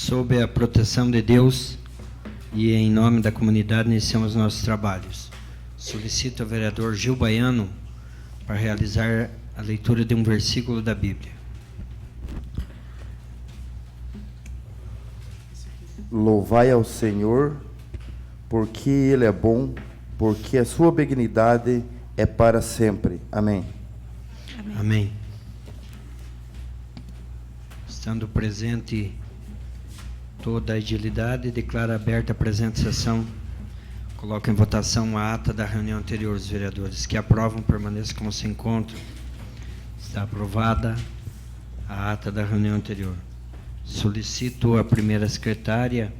sob a proteção de Deus e em nome da comunidade, iniciamos nossos trabalhos. Solicito ao vereador Gil Baiano para realizar a leitura de um versículo da Bíblia. Louvai ao Senhor, porque Ele é bom, porque a sua benignidade é para sempre. Amém. Amém. Amém. Estando presente toda a agilidade, declaro aberta a presente sessão. Coloco em votação a ata da reunião anterior. Os vereadores que aprovam permaneçam como se encontram. Está aprovada a ata da reunião anterior. Solicito à primeira secretária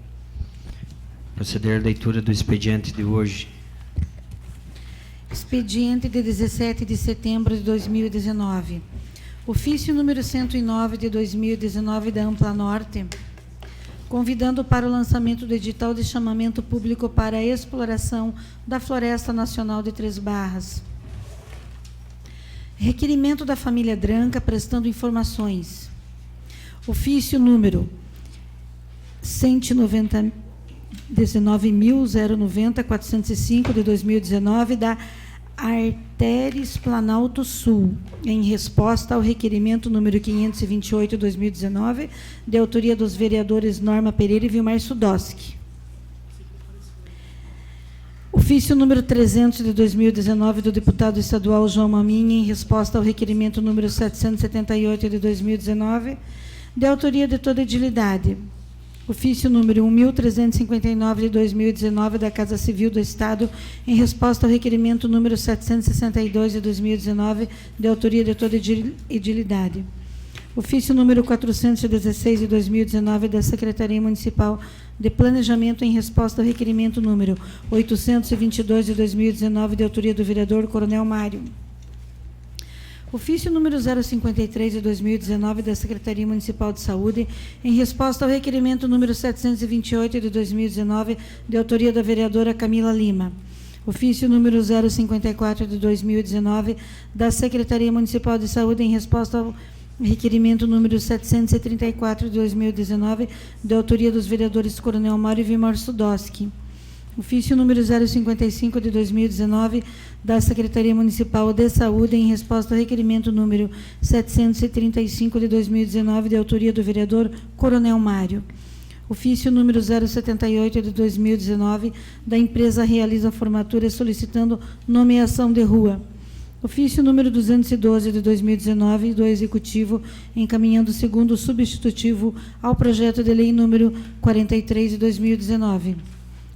proceder à leitura do expediente de hoje. Expediente de 17 de setembro de 2019. Ofício número 109 de 2019 da Ampla Norte, convidando para o lançamento do edital de chamamento público para a exploração da Floresta Nacional de Três Barras. Requerimento da família Dranca prestando informações. Ofício número 119.090.405 de 2019 da Arteres Planalto Sul, em resposta ao requerimento número 528 de 2019, de autoria dos vereadores Norma Pereira e Vilmar Sudoski. Ofício número 300 de 2019 do deputado estadual João Maminha, em resposta ao requerimento número 778 de 2019, de autoria de toda a edilidade. Ofício número 1.359 de 2019 da Casa Civil do Estado, em resposta ao requerimento número 762 de 2019, de autoria de toda a edilidade. Ofício número 416 de 2019 da Secretaria Municipal de Planejamento, em resposta ao requerimento número 822 de 2019, de autoria do vereador Coronel Mário. Ofício número 053 de 2019 da Secretaria Municipal de Saúde, em resposta ao requerimento número 728 de 2019, de autoria da vereadora Camila Lima. Ofício número 054 de 2019 da Secretaria Municipal de Saúde, em resposta ao requerimento número 734 de 2019, de autoria dos vereadores Coronel Mário e Vilmar Sudoski. Ofício número 055 de 2019 da Secretaria Municipal de Saúde, em resposta ao requerimento número 735 de 2019, de autoria do vereador Coronel Mário. Ofício número 078 de 2019 da empresa Realiza Formatura, solicitando nomeação de rua. Ofício número 212 de 2019 do Executivo, encaminhando o segundo substitutivo ao projeto de lei número 43 de 2019.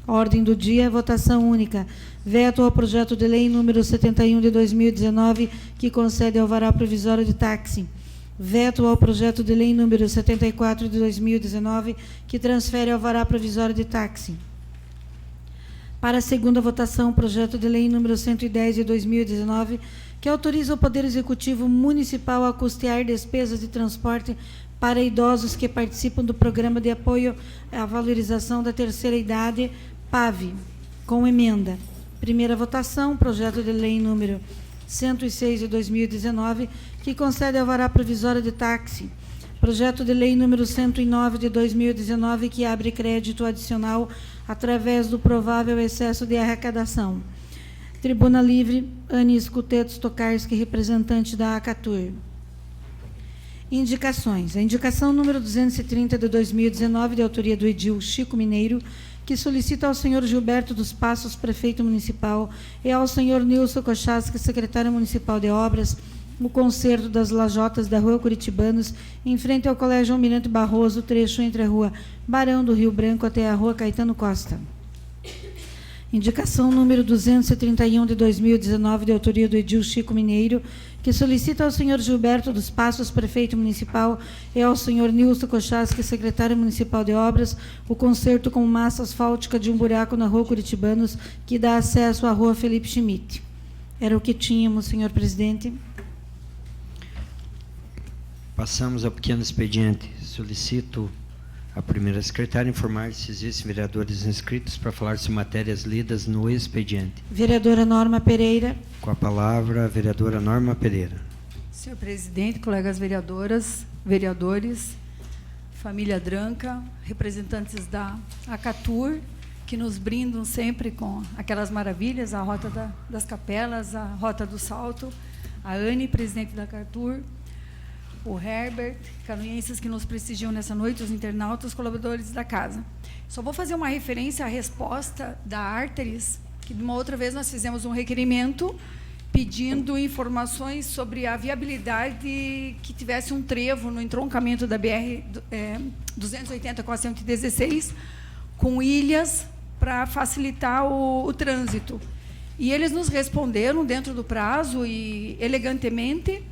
Ordem do dia, votação única. Veto ao projeto de lei número 71 de 2019, que concede alvará provisório de táxi. Veto ao projeto de lei número 74 de 2019, que transfere alvará provisório de táxi. Para a segunda votação, projeto de lei número 110 de 2019, que autoriza o Poder Executivo Municipal a custear despesas de transporte para idosos que participam do Programa de Apoio à Valorização da Terceira Idade, PAV, com emenda. Primeira votação, projeto de lei número 106 de 2019, que concede alvará provisório de táxi. Projeto de lei número 109 de 2019, que abre crédito adicional através do provável excesso de arrecadação. Tribuna Livre, Anis Kutetz Tokarski, representante da ACATUR. Indicações. A indicação número 230 de 2019, de autoria do edil Chico Mineiro, que solicita ao senhor Gilberto dos Passos, prefeito municipal, e ao senhor Nilson Kochaski, secretário municipal de obras, o conserto das lajotas da Rua Curitibanos, em frente ao Colégio Almirante Barroso, trecho entre a Rua Barão do Rio Branco até a Rua Caetano Costa. Indicação número 231 de 2019, de autoria do edil Chico Mineiro, que solicita ao senhor Gilberto dos Passos, prefeito municipal, e ao senhor Nilson Kochaski, secretário municipal de obras, o conserto com massa asfáltica de um buraco na Rua Curitibanos, que dá acesso à Rua Felipe Schmidt. Era o que tínhamos, senhor presidente. Passamos ao pequeno expediente. Solicito a primeira secretária informar se existem vereadores inscritos para falar sobre matérias lidas no expediente. Vereadora Norma Pereira. Com a palavra, a vereadora Norma Pereira. Senhor presidente, colegas vereadoras, vereadores, família Dranca, representantes da Acatur, que nos brindam sempre com aquelas maravilhas, a Rota das Capelas, a Rota do Salto, a Anne, presidente da Acatur, o Herbert, canoenses que nos prestigiam nessa noite, os internautas, os colaboradores da casa. Só vou fazer uma referência à resposta da Arteris, que de uma outra vez nós fizemos um requerimento pedindo informações sobre a viabilidade que tivesse um trevo no entroncamento da BR 280 com a 116, com ilhas para facilitar o trânsito. E eles nos responderam dentro do prazo e elegantemente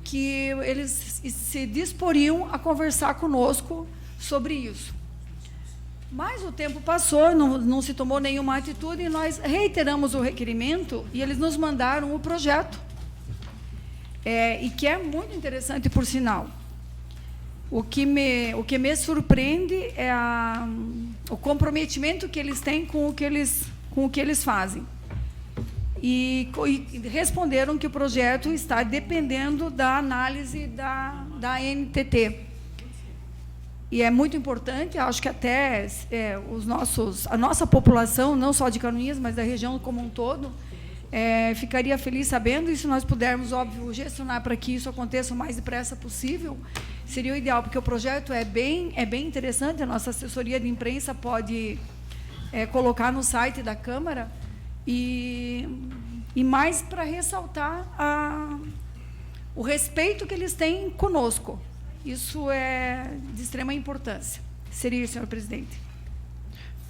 que eles se disporiam a conversar conosco sobre isso. Mas o tempo passou, não se tomou nenhuma atitude, e nós reiteramos o requerimento e eles nos mandaram o projeto, e que é muito interessante, por sinal. O que me surpreende é o comprometimento que eles têm com o que eles fazem. E responderam que o projeto está dependendo da análise da ANTT. E é muito importante, acho que até a nossa população, não só de Canoinhas, mas da região como um todo, ficaria feliz sabendo, e se nós pudermos, óbvio, gestionar para que isso aconteça o mais depressa possível, seria o ideal, porque o projeto é bem interessante, a nossa assessoria de imprensa pode colocar no site da Câmara, e mais para ressaltar o respeito que eles têm conosco. Isso é de extrema importância. Seria isso, senhor presidente.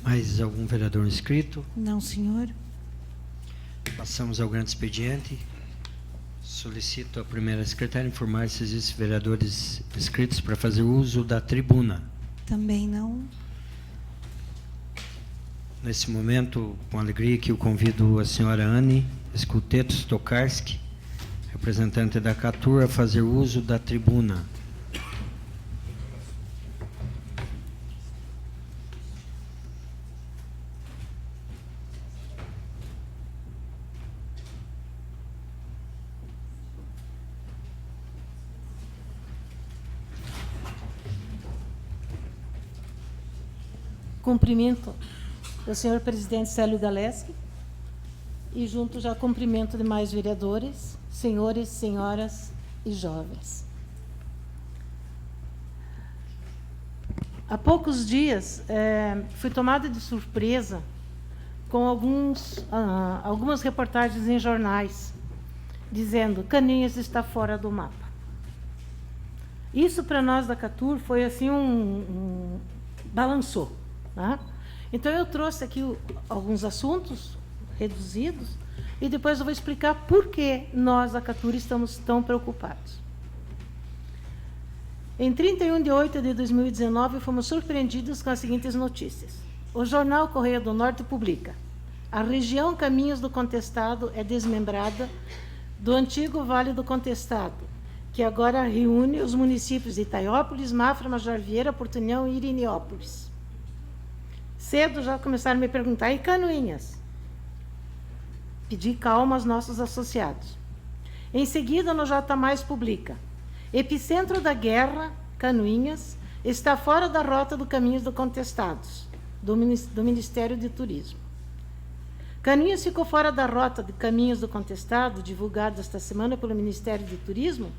Mais algum vereador inscrito? Não, senhor. Passamos ao grande expediente. Solicito à primeira secretária informar se existem vereadores inscritos para fazer uso da tribuna. Também não. Nesse momento, com alegria, que eu convido a senhora Anne Escuteto Stokarski, representante da Acatur, a fazer uso da tribuna. Cumprimento o senhor presidente Célio Galeski e junto já cumprimento demais vereadores, senhores, senhoras e jovens. Há poucos dias fui tomada de surpresa com algumas reportagens em jornais dizendo Canoinhas está fora do mapa. Isso para nós da Acatur foi assim balançou. Tá? Então, eu trouxe aqui alguns assuntos reduzidos e depois eu vou explicar por que nós, da Acatur, estamos tão preocupados. Em 31 de 8 de 2019, fomos surpreendidos com as seguintes notícias. O jornal Correio do Norte publica: a região Caminhos do Contestado é desmembrada do antigo Vale do Contestado, que agora reúne os municípios de Itaiópolis, Mafra, Major Vieira, Portunhão e Irineópolis. Cedo já começaram a me perguntar, e Canoinhas? Pedi calma aos nossos associados. Em seguida, no J+, publica: epicentro da guerra, Canoinhas, está fora da rota do Caminhos do Contestados, do Ministério de Turismo. Canoinhas ficou fora da rota de Caminhos do Contestado, divulgada esta semana pelo Ministério de Turismo.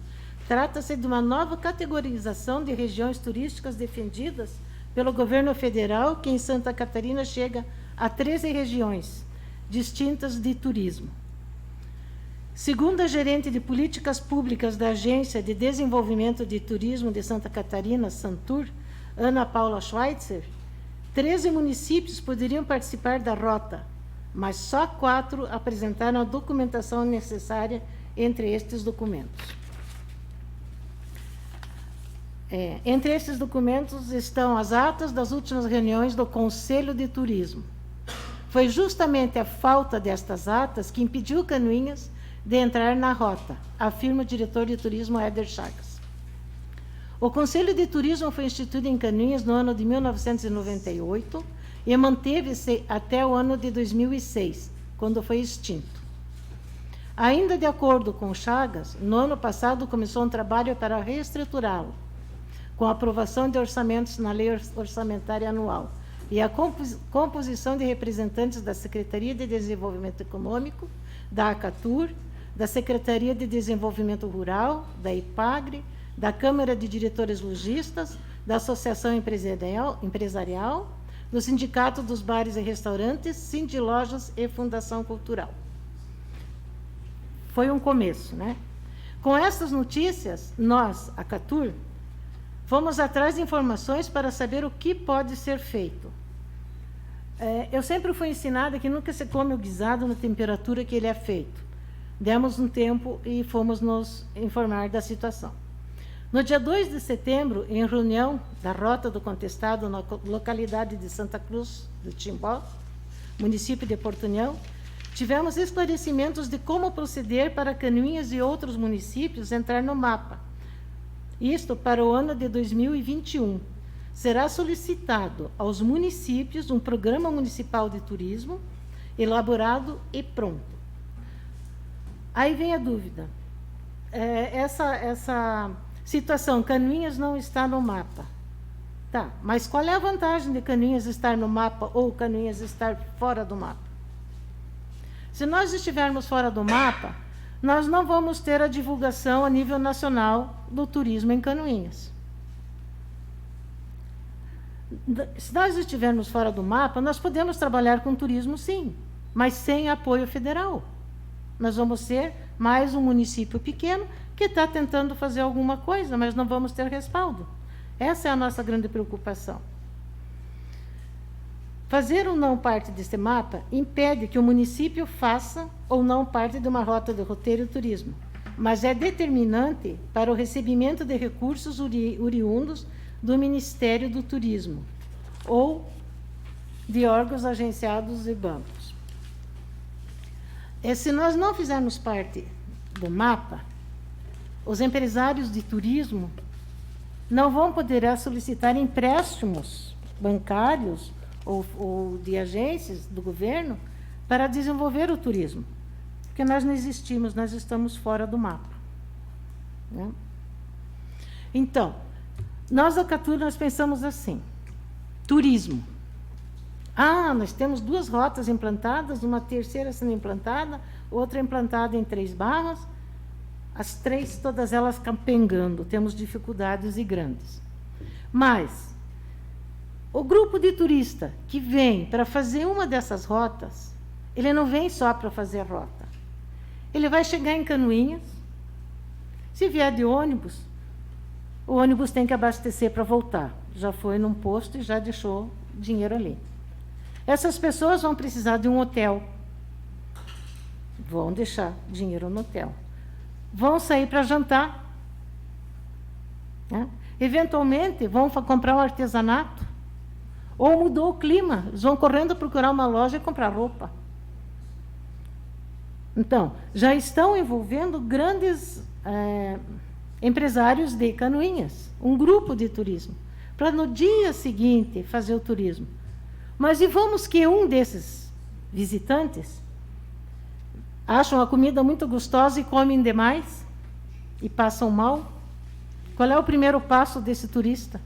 Trata-se de uma nova categorização de regiões turísticas defendidas pelo governo federal, que em Santa Catarina chega a 13 regiões distintas de turismo. Segundo a gerente de políticas públicas da Agência de Desenvolvimento de Turismo de Santa Catarina, Santur, Ana Paula Schweitzer, 13 municípios poderiam participar da rota, mas só 4 apresentaram a documentação necessária entre estes documentos. Entre esses documentos estão as atas das últimas reuniões do Conselho de Turismo. Foi justamente a falta destas atas que impediu Canoinhas de entrar na rota, afirma o diretor de turismo Éder Chagas. O Conselho de Turismo foi instituído em Canoinhas no ano de 1998 e manteve-se até o ano de 2006, quando foi extinto. Ainda de acordo com Chagas, no ano passado começou um trabalho para reestruturá-lo, com a aprovação de orçamentos na Lei Orçamentária Anual e a composição de representantes da Secretaria de Desenvolvimento Econômico, da ACATUR, da Secretaria de Desenvolvimento Rural, da IPAGRE, da Câmara de Diretores Lojistas, da Associação Empresarial, do Sindicato dos Bares e Restaurantes, Sindilojas e Fundação Cultural. Foi um começo, né? Com essas notícias, nós, a ACATUR, fomos atrás de informações para saber o que pode ser feito. Eu sempre fui ensinada que nunca se come o guisado na temperatura que ele é feito. Demos um tempo e fomos nos informar da situação. No dia 2 de setembro, em reunião da Rota do Contestado na localidade de Santa Cruz do Timbó, município de Porto União, tivemos esclarecimentos de como proceder para Canoinhas e outros municípios entrar no mapa. Isto para o ano de 2021. Será solicitado aos municípios um programa municipal de turismo elaborado e pronto. Aí vem a dúvida. Essa situação, Canoinhas não está no mapa. Tá, mas qual é a vantagem de Canoinhas estar no mapa ou Canoinhas estar fora do mapa? Se nós estivermos fora do mapa, nós não vamos ter a divulgação a nível nacional do turismo em Canoinhas. Se nós estivermos fora do mapa, nós podemos trabalhar com turismo, sim, mas sem apoio federal. Nós vamos ser mais um município pequeno que está tentando fazer alguma coisa, mas não vamos ter respaldo. Essa é a nossa grande preocupação. Fazer ou não parte deste mapa impede que o município faça ou não parte de uma rota de roteiro e turismo, mas é determinante para o recebimento de recursos oriundos do Ministério do Turismo ou de órgãos agenciados e bancos. Se nós não fizermos parte do mapa, os empresários de turismo não vão poder solicitar empréstimos bancários ou de agências do governo para desenvolver o turismo, porque nós não existimos, nós estamos fora do mapa, né? Então, nós, a ACATUR, nós pensamos assim, turismo. Nós temos 2 rotas implantadas, uma terceira sendo implantada, outra implantada em 3 barras, as 3, todas elas capengando, temos dificuldades e grandes. Mas o grupo de turista que vem para fazer uma dessas rotas, ele não vem só para fazer a rota. Ele vai chegar em Canoinhas, se vier de ônibus, o ônibus tem que abastecer para voltar. Já foi num posto e já deixou dinheiro ali. Essas pessoas vão precisar de um hotel. Vão deixar dinheiro no hotel. Vão sair para jantar, né? Eventualmente, vão comprar um artesanato. Ou mudou o clima, eles vão correndo procurar uma loja e comprar roupa. Então, já estão envolvendo grandes empresários de Canoinhas, um grupo de turismo, para no dia seguinte fazer o turismo. Mas e vamos que um desses visitantes acham a comida muito gostosa e comem demais e passam mal? Qual é o primeiro passo desse turista?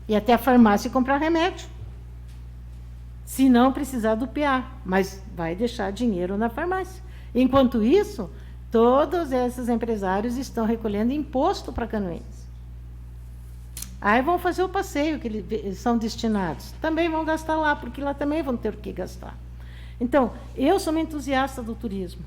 Ir até a farmácia e comprar remédio. Se não precisar do PA, mas vai deixar dinheiro na farmácia. Enquanto isso, todos esses empresários estão recolhendo imposto para Canoinhas. Aí vão fazer o passeio que eles são destinados. Também vão gastar lá, porque lá também vão ter o que gastar. Então, eu sou uma entusiasta do turismo.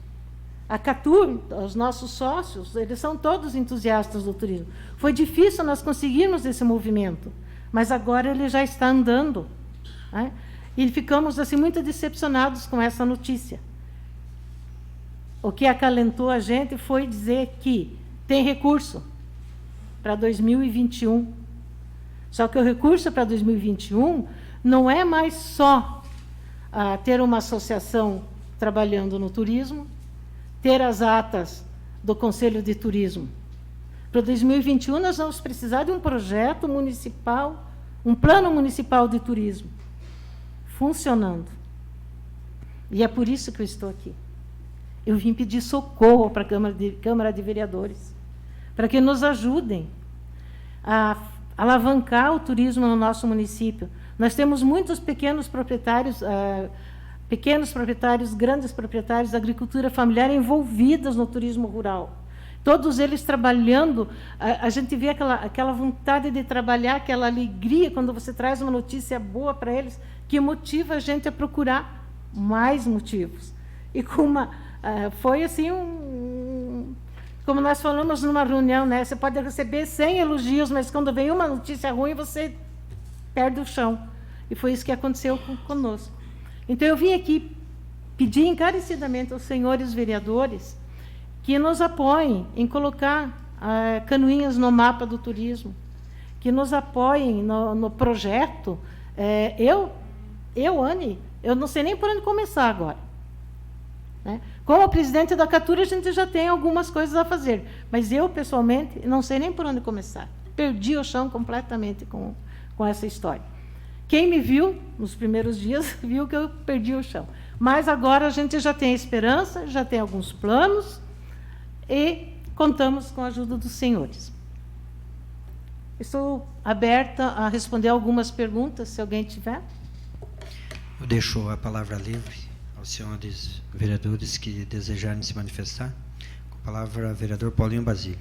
A ACATUR, os nossos sócios, eles são todos entusiastas do turismo. Foi difícil nós conseguirmos esse movimento, mas agora ele já está andando, né? E ficamos assim muito decepcionados com essa notícia. O que acalentou a gente foi dizer que tem recurso para 2021. Só que o recurso para 2021 não é mais só ter uma associação trabalhando no turismo, ter as atas do Conselho de Turismo. Para 2021, nós vamos precisar de um projeto municipal, um plano municipal de turismo, funcionando. E é por isso que eu estou aqui. Eu vim pedir socorro para a Câmara de Vereadores, para que nos ajudem. alavancar o turismo no nosso município. Nós temos muitos pequenos proprietários, grandes proprietários da agricultura familiar envolvidos no turismo rural. Todos eles trabalhando, a gente vê aquela vontade de trabalhar, aquela alegria quando você traz uma notícia boa para eles, que motiva a gente a procurar mais motivos. E foi assim como nós falamos numa reunião, né? Você pode receber 100 elogios, mas quando vem uma notícia ruim, você perde o chão. E foi isso que aconteceu conosco. Então, eu vim aqui pedir encarecidamente aos senhores vereadores que nos apoiem em colocar Canoinhas no mapa do turismo, que nos apoiem no projeto. Anne, eu não sei nem por onde começar agora. Né? Como presidente da Catur, a gente já tem algumas coisas a fazer, mas eu, pessoalmente, não sei nem por onde começar. Perdi o chão completamente com essa história. Quem me viu nos primeiros dias viu que eu perdi o chão. Mas agora a gente já tem esperança, já tem alguns planos e contamos com a ajuda dos senhores. Estou aberta a responder algumas perguntas, se alguém tiver. Eu deixo a palavra livre aos senhores vereadores que desejarem se manifestar. Com a palavra, vereador Paulinho Basílio.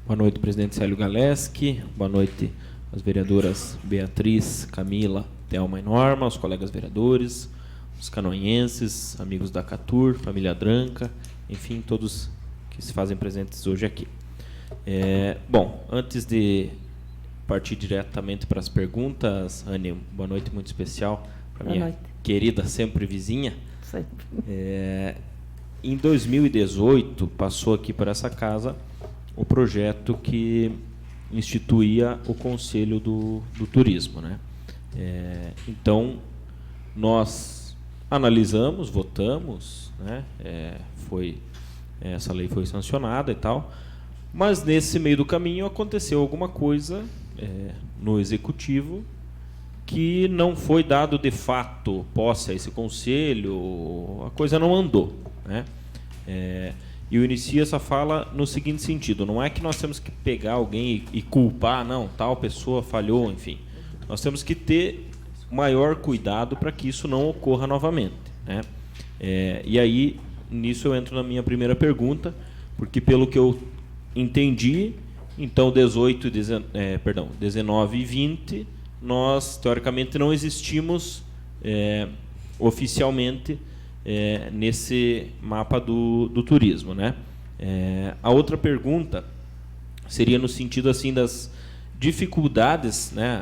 Boa noite, presidente Célio Galeski. Boa noite às vereadoras Beatriz, Camila, Thelma e Norma, aos colegas vereadores, os canoinhenses, amigos da Catur, família Dranca, enfim, todos que se fazem presentes hoje aqui. Bom, antes de partir diretamente para as perguntas, Anne, boa noite muito especial para minha querida sempre vizinha. Em 2018, passou aqui por essa casa o projeto que instituía o Conselho do Turismo, né? Então, nós analisamos, votamos, né? Essa lei foi sancionada e tal, mas nesse meio do caminho aconteceu alguma coisa no Executivo que não foi dado de fato posse a esse conselho, a coisa não andou, né? E eu inicio essa fala no seguinte sentido: não é que nós temos que pegar alguém e culpar, não, tal pessoa falhou, enfim. Nós temos que ter maior cuidado para que isso não ocorra novamente, né? E aí, nisso eu entro na minha primeira pergunta, porque pelo que eu entendi, então 19 e 20, nós, teoricamente, não existimos oficialmente nesse mapa do turismo, né? A outra pergunta seria no sentido assim das dificuldades, né?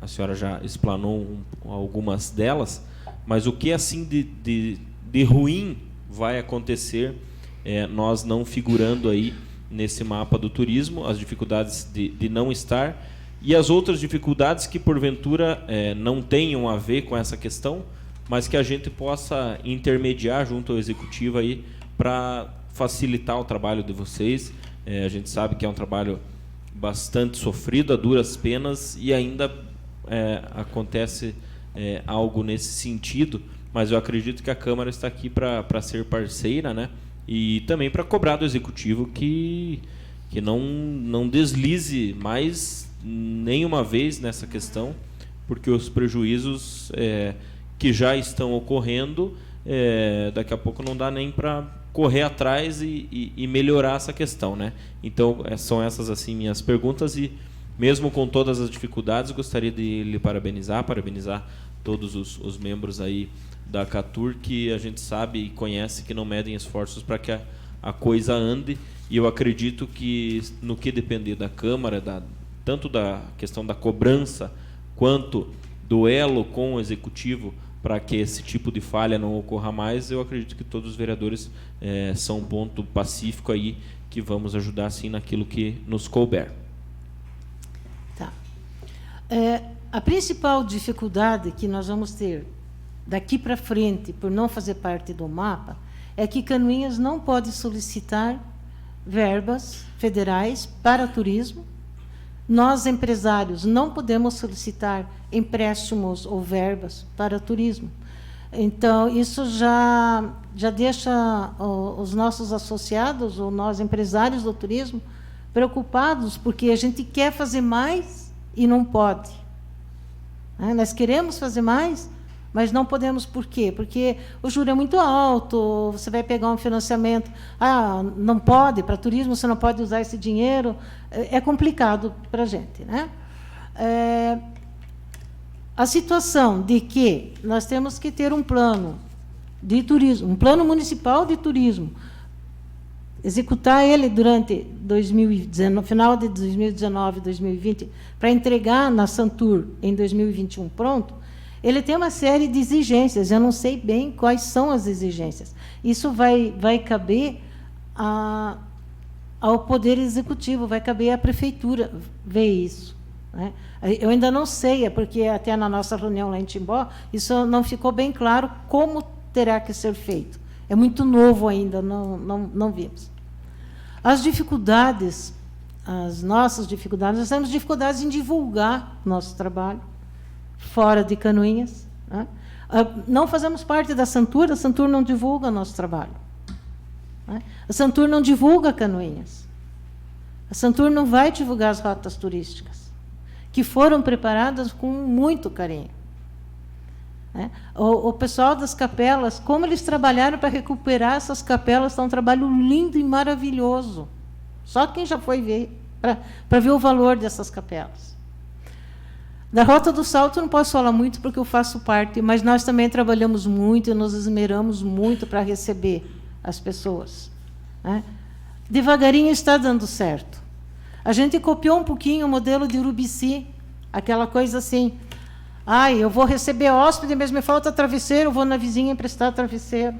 A senhora já explanou algumas delas, mas o que assim de ruim vai acontecer nós não figurando aí nesse mapa do turismo, as dificuldades de não estar e as outras dificuldades que porventura não tenham a ver com essa questão, mas que a gente possa intermediar junto ao Executivo aí para facilitar o trabalho de vocês. A gente sabe que é um trabalho bastante sofrido, a duras penas, e ainda acontece algo nesse sentido, mas eu acredito que a Câmara está aqui para ser parceira, né? E também para cobrar do Executivo que não deslize mais nenhuma vez nessa questão, porque os prejuízos que já estão ocorrendo, daqui a pouco não dá nem para correr atrás e melhorar essa questão, né? Então, são essas assim minhas perguntas, e mesmo com todas as dificuldades, gostaria de lhe parabenizar todos os membros aí da Catur, que a gente sabe e conhece que não medem esforços para que a coisa ande, e eu acredito que no que depender da Câmara, tanto da questão da cobrança quanto do elo com o Executivo, para que esse tipo de falha não ocorra mais, eu acredito que todos os vereadores são um ponto pacífico aí, que vamos ajudar sim naquilo que nos couber. Tá. A principal dificuldade que nós vamos ter daqui para frente, por não fazer parte do mapa, é que Canoinhas não pode solicitar verbas federais para turismo. Nós, empresários, não podemos solicitar empréstimos ou verbas para turismo. Então, isso já deixa os nossos associados, ou nós, empresários do turismo, preocupados porque a gente quer fazer mais e não pode. Nós queremos fazer mais, mas não podemos. Por quê? Porque o juro é muito alto, você vai pegar um financiamento, não pode, para turismo você não pode usar esse dinheiro, é complicado para a gente. Né? A situação de que nós temos que ter um plano de turismo, um plano municipal de turismo, executar ele durante 2019, no final de 2019, 2020, para entregar na Santur em 2021 pronto, ele tem uma série de exigências. Eu não sei bem quais são as exigências. Isso vai caber ao Poder Executivo, vai caber à Prefeitura ver isso. Né? Eu ainda não sei, porque até na nossa reunião lá em Timbó, isso não ficou bem claro como terá que ser feito. É muito novo ainda, não vimos. As dificuldades, as nossas dificuldades, nós temos dificuldades em divulgar nosso trabalho fora de Canoinhas. Né? Não fazemos parte da Santur, a Santur não divulga nosso trabalho. Né? A Santur não divulga Canoinhas. A Santur não vai divulgar as rotas turísticas, que foram preparadas com muito carinho. O pessoal das capelas, como eles trabalharam para recuperar essas capelas, está um trabalho lindo e maravilhoso. Só quem já foi ver, para ver o valor dessas capelas. Da Rota do Salto não posso falar muito, porque eu faço parte, mas nós também trabalhamos muito e nos esmeramos muito para receber as pessoas. Né? Devagarinho está dando certo. A gente copiou um pouquinho o modelo de Urubici, aquela coisa assim... eu vou receber hóspede, mas me falta travesseiro, eu vou na vizinha emprestar travesseiro.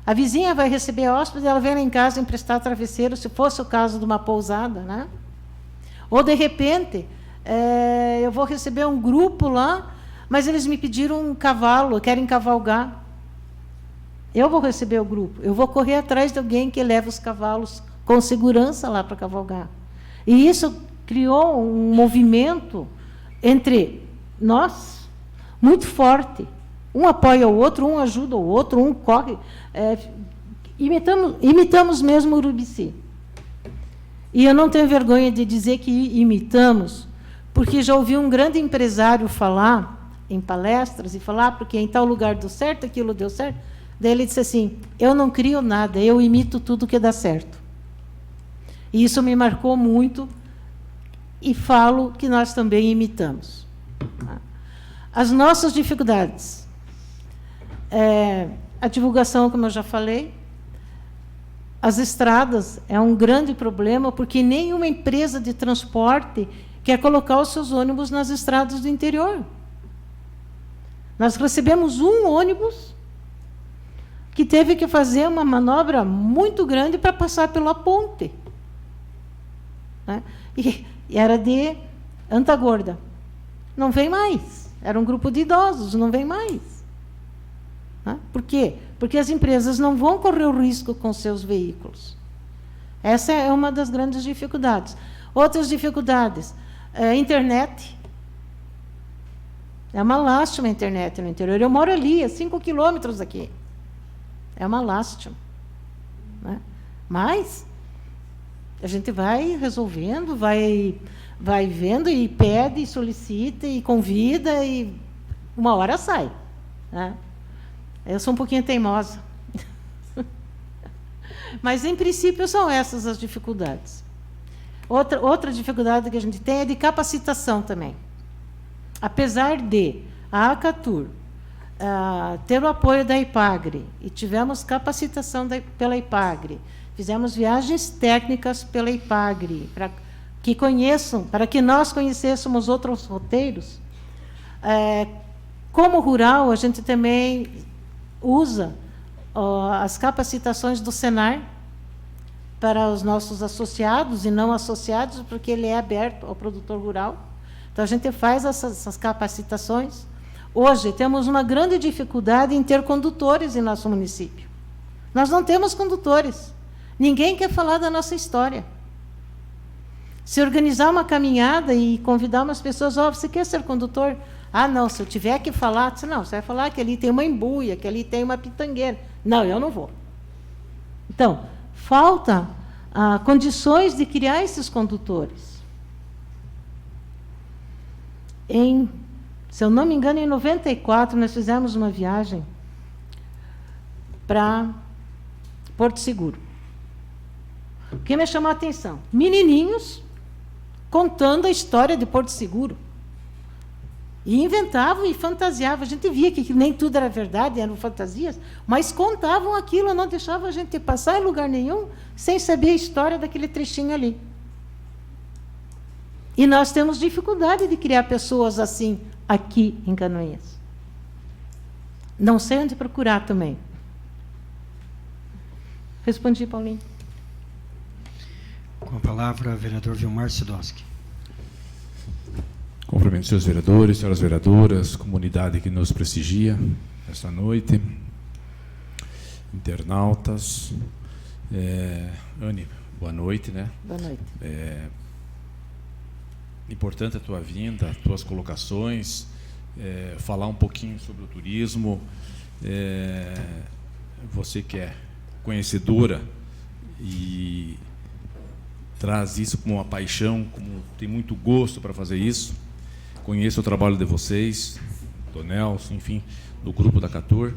A vizinha vai receber hóspede, ela vem lá em casa emprestar travesseiro, se fosse o caso de uma pousada. Né? Ou, de repente, eu vou receber um grupo lá, mas eles me pediram um cavalo, querem cavalgar. Eu vou receber o grupo, eu vou correr atrás de alguém que leve os cavalos com segurança lá para cavalgar. E isso criou um movimento entre nós, muito forte. Um apoia o outro, um ajuda o outro, um corre. Imitamos mesmo o Urubici. E eu não tenho vergonha de dizer que imitamos, porque já ouvi um grande empresário falar em palestras, e falar, porque em tal lugar deu certo, aquilo deu certo. Daí ele disse assim, eu não crio nada, eu imito tudo que dá certo. E isso me marcou muito, e falo que nós também imitamos. As nossas dificuldades. A divulgação, como eu já falei. As estradas é um grande problema, porque nenhuma empresa de transporte quer colocar os seus ônibus nas estradas do interior. Nós recebemos um ônibus que teve que fazer uma manobra muito grande para passar pela ponte. Né? E era de Antagorda. Não vem mais. Era um grupo de idosos, não vem mais. Né? Por quê? Porque as empresas não vão correr o risco com seus veículos. Essa é uma das grandes dificuldades. Outras dificuldades. Internet. É uma lástima a internet no interior. Eu moro ali, a 5 quilômetros daqui. É uma lástima. Né? Mas a gente vai resolvendo, vai vendo e pede, e solicita, e convida, e uma hora sai. Né? Eu sou um pouquinho teimosa. Mas, em princípio, são essas as dificuldades. Outra dificuldade que a gente tem é de capacitação também. Apesar de a ACATUR ter o apoio da IPAGRE, e tivemos capacitação pela IPAGRE, fizemos viagens técnicas pela IPAGRE, para que nós conhecêssemos outros roteiros. Como rural, a gente também usa as capacitações do Senar para os nossos associados e não associados, porque ele é aberto ao produtor rural. Então, a gente faz essas capacitações. Hoje, temos uma grande dificuldade em ter condutores em nosso município. Nós não temos condutores. Ninguém quer falar da nossa história. Se organizar uma caminhada e convidar umas pessoas, você quer ser condutor? Não, se eu tiver que falar, não, você vai falar que ali tem uma embuia, que ali tem uma pitangueira. Não, eu não vou. Então, falta condições de criar esses condutores. Se eu não me engano, em 94, nós fizemos uma viagem para Porto Seguro. O que me chamou a atenção? Menininhos contando a história de Porto Seguro. E inventavam e fantasiavam. A gente via que nem tudo era verdade, eram fantasias, mas contavam aquilo, não deixavam a gente passar em lugar nenhum sem saber a história daquele trechinho ali. E nós temos dificuldade de criar pessoas assim aqui em Canoinhas. Não sei onde procurar também. Respondi, Paulinho. Com a palavra, vereador Vilmar Sidowski. Cumprimento senhores vereadores, senhoras vereadoras, comunidade que nos prestigia esta noite, internautas. Anne, boa noite, né? Boa noite. Importante a tua vinda, as tuas colocações, falar um pouquinho sobre o turismo. Você que é conhecedora e traz isso como uma paixão, como tem muito gosto para fazer isso. Conheço o trabalho de vocês, do Nelson, enfim, do grupo da Catur.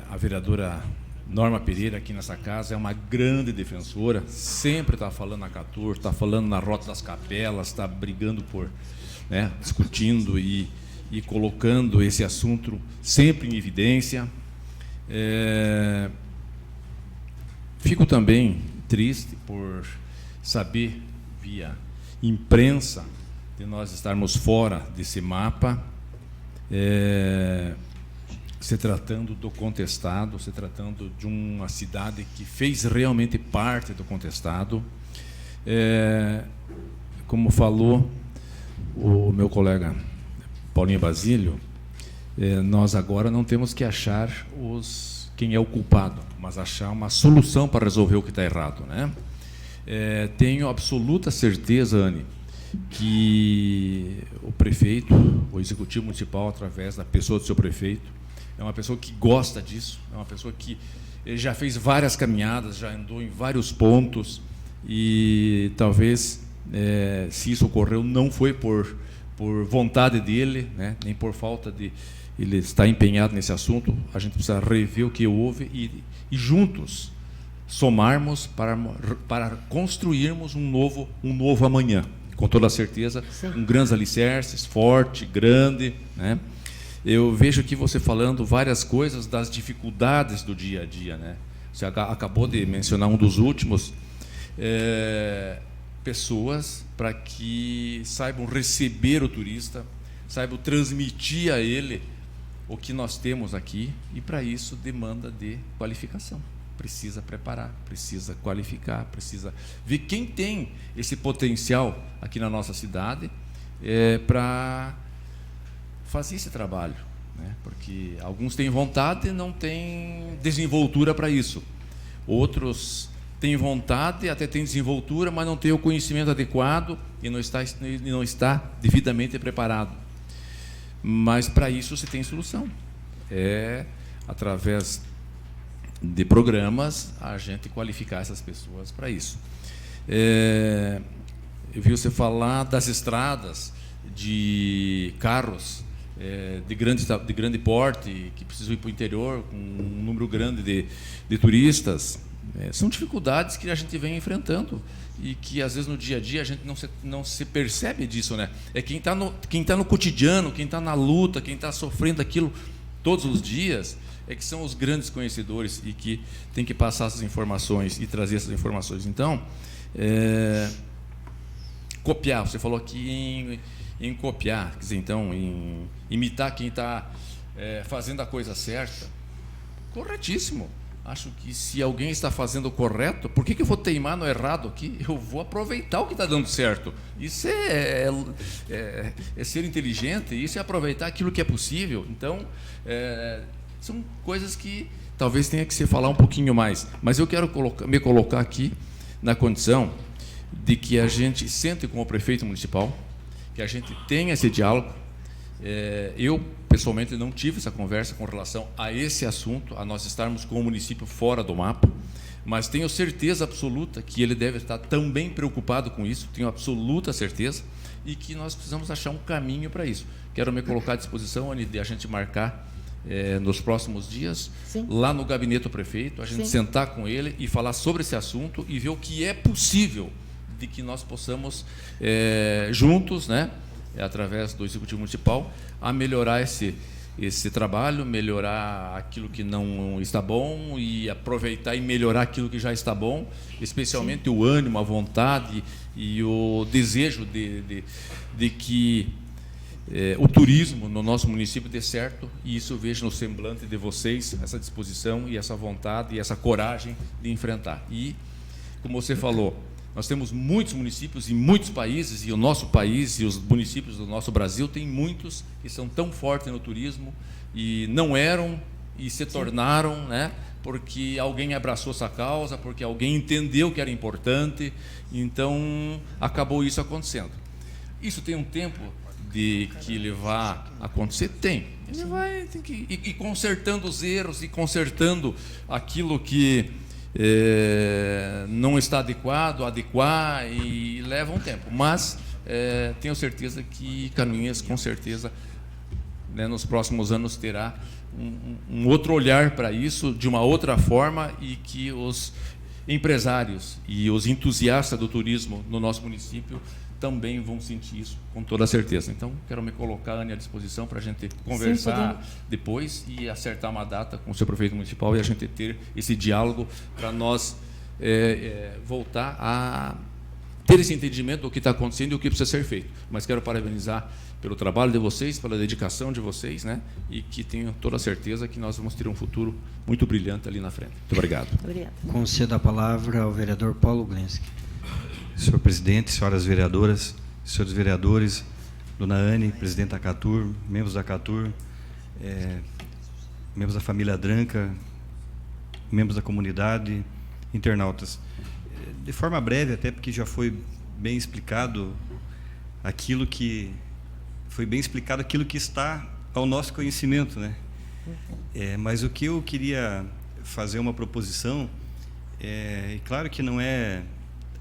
A vereadora Norma Pereira, aqui nessa casa, é uma grande defensora, sempre está falando na Catur, está falando na Rota das Capelas, está brigando por, né, discutindo e colocando esse assunto sempre em evidência. Fico também triste por saber, via imprensa, de nós estarmos fora desse mapa, se tratando do contestado, se tratando de uma cidade que fez realmente parte do contestado. Como falou o meu colega Paulinho Basílio, nós agora não temos que achar quem é o culpado, mas achar uma solução para resolver o que está errado, né? Tenho absoluta certeza, Anne, que o prefeito, o executivo municipal, através da pessoa do seu prefeito, é uma pessoa que gosta disso, é uma pessoa que já fez várias caminhadas, já andou em vários pontos e talvez, se isso ocorreu, não foi por vontade dele, né, nem por falta de ele estar empenhado nesse assunto. A gente precisa rever o que houve e juntos somarmos para construirmos um novo amanhã. Com toda certeza, com grandes alicerces, forte, grande, né? Eu vejo aqui você falando várias coisas das dificuldades do dia a dia, né? Você acabou de mencionar um dos últimos, pessoas para que saibam receber o turista, saibam transmitir a ele o que nós temos aqui, e para isso demanda de qualificação. Precisa preparar, precisa qualificar, precisa ver quem tem esse potencial aqui na nossa cidade para fazer esse trabalho, né? Porque alguns têm vontade e não têm desenvoltura para isso. Outros têm vontade, até têm desenvoltura, mas não têm o conhecimento adequado e não está devidamente preparado. Mas para isso se tem solução. Através de programas, a gente qualificar essas pessoas para isso. Eu vi você falar das estradas, de carros de grande porte, que precisam ir para o interior, com um número grande de turistas. São dificuldades que a gente vem enfrentando e que, às vezes, no dia a dia, a gente não se percebe disso, né? Quem está no cotidiano, quem está na luta, quem está sofrendo aquilo todos os dias, que são os grandes conhecedores e que tem que passar essas informações e trazer essas informações. Então, copiar, você falou aqui em copiar, quer dizer, então, em imitar quem está fazendo a coisa certa. Corretíssimo. Acho que se alguém está fazendo o correto, por que eu vou teimar no errado aqui? Eu vou aproveitar o que está dando certo. Isso é ser inteligente, isso é aproveitar aquilo que é possível. Então, são coisas que talvez tenha que se falar um pouquinho mais. Mas eu quero me colocar aqui na condição de que a gente sente com o prefeito municipal, que a gente tenha esse diálogo. Eu, pessoalmente, não tive essa conversa com relação a esse assunto, a nós estarmos com o município fora do mapa, mas tenho certeza absoluta que ele deve estar também preocupado com isso, tenho absoluta certeza, e que nós precisamos achar um caminho para isso. Quero me colocar à disposição, Anny, de a gente marcar nos próximos dias, Sim. lá no gabinete do prefeito, a gente Sim. sentar com ele e falar sobre esse assunto e ver o que é possível de que nós possamos, juntos, né, através do Executivo Municipal, a melhorar esse trabalho, melhorar aquilo que não está bom e aproveitar e melhorar aquilo que já está bom, especialmente o ânimo, a vontade e o desejo de que o turismo no nosso município dê certo, e isso eu vejo no semblante de vocês, essa disposição e essa vontade e essa coragem de enfrentar. E, como você falou, nós temos muitos municípios em muitos países, e o nosso país e os municípios do nosso Brasil têm muitos que são tão fortes no turismo e não eram e se tornaram, né, porque alguém abraçou essa causa, porque alguém entendeu que era importante, então acabou isso acontecendo. Isso tem um tempo de que ele vá acontecer? Tem. Ele vai tem que ir consertando os erros e consertando aquilo que não está adequar, e leva um tempo. Mas tenho certeza que Canoinhas, com certeza, né, nos próximos anos terá um outro olhar para isso, de uma outra forma, e que os empresários e os entusiastas do turismo no nosso município também vão sentir isso, com toda certeza. Então, quero me colocar, Anny, à disposição para a gente conversar depois e acertar uma data com o seu prefeito municipal e a gente ter esse diálogo para nós voltar a ter esse entendimento do que está acontecendo e o que precisa ser feito. Mas quero parabenizar pelo trabalho de vocês, pela dedicação de vocês, né? E que tenho toda a certeza que nós vamos ter um futuro muito brilhante ali na frente. Muito obrigado. Obrigada. Concedo a palavra ao vereador Paulo Glenski. Senhor presidente, senhoras vereadoras, senhores vereadores, dona Anny, presidente da CATUR, membros da CATUR, membros da família Dranca, membros da comunidade, internautas. De forma breve, até porque já foi bem explicado aquilo que está ao nosso conhecimento, né? Mas o que eu queria fazer uma proposição, e claro que não é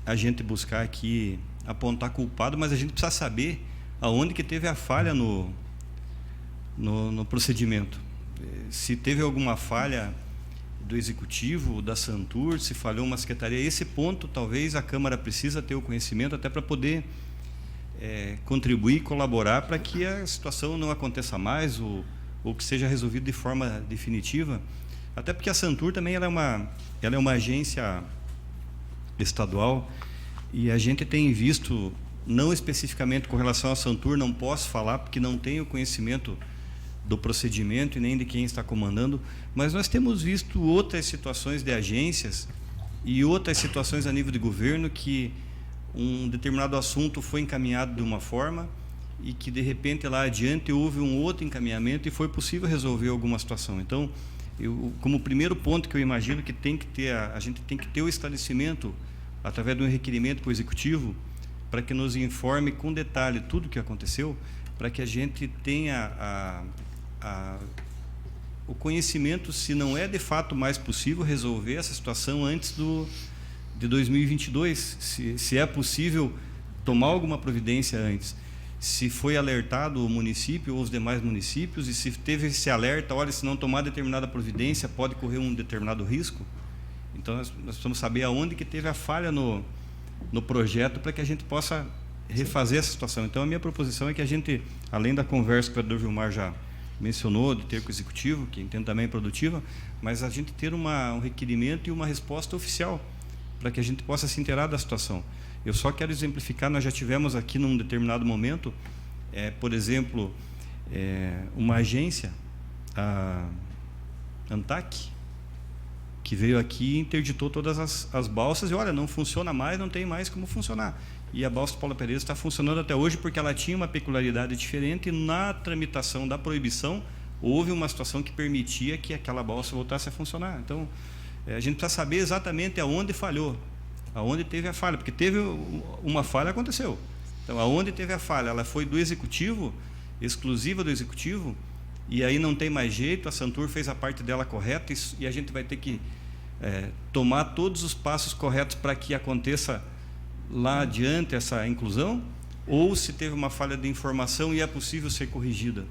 a gente buscar aqui apontar culpado, mas a gente precisa saber aonde que teve a falha no procedimento. Se teve alguma falha do Executivo, da Santur, se falhou uma secretaria, esse ponto talvez a Câmara precisa ter o conhecimento até para poder contribuir, colaborar para que a situação não aconteça mais ou que seja resolvido de forma definitiva, até porque a Santur também ela é uma agência estadual, e a gente tem visto, não especificamente com relação à Santur, não posso falar porque não tenho conhecimento do procedimento e nem de quem está comandando, mas nós temos visto outras situações de agências e outras situações a nível de governo que um determinado assunto foi encaminhado de uma forma e que de repente lá adiante houve um outro encaminhamento e foi possível resolver alguma situação. Então, como primeiro ponto que eu imagino que tem que ter, a gente tem que ter o esclarecimento através de um requerimento para o Executivo, para que nos informe com detalhe tudo o que aconteceu, para que a gente tenha o conhecimento se não é de fato mais possível resolver essa situação antes de 2022, se é possível tomar alguma providência antes, se foi alertado o município ou os demais municípios, e se teve esse alerta, olha, se não tomar determinada providência pode correr um determinado risco. Então nós precisamos saber aonde que teve a falha no projeto para que a gente possa refazer essa situação. Então a minha proposição é que a gente, além da conversa que o vereador Vilmar já mencionou, de ter com o Executivo, que entendo também produtiva, mas a gente ter um requerimento e uma resposta oficial, para que a gente possa se inteirar da situação. Eu só quero exemplificar, nós já tivemos aqui num determinado momento, por exemplo, uma agência, a Antac, que veio aqui e interditou todas as balsas e, olha, não funciona mais, não tem mais como funcionar. E a balsa Paula Pereira está funcionando até hoje porque ela tinha uma peculiaridade diferente e na tramitação da proibição houve uma situação que permitia que aquela balsa voltasse a funcionar. Então, a gente precisa saber exatamente aonde falhou, aonde teve a falha, porque teve uma falha, aconteceu. Então, aonde teve a falha, ela foi do Executivo, exclusiva do Executivo, e aí não tem mais jeito, a Santur fez a parte dela correta e a gente vai ter que tomar todos os passos corretos para que aconteça lá adiante essa inclusão, ou se teve uma falha de informação e é possível ser corrigida.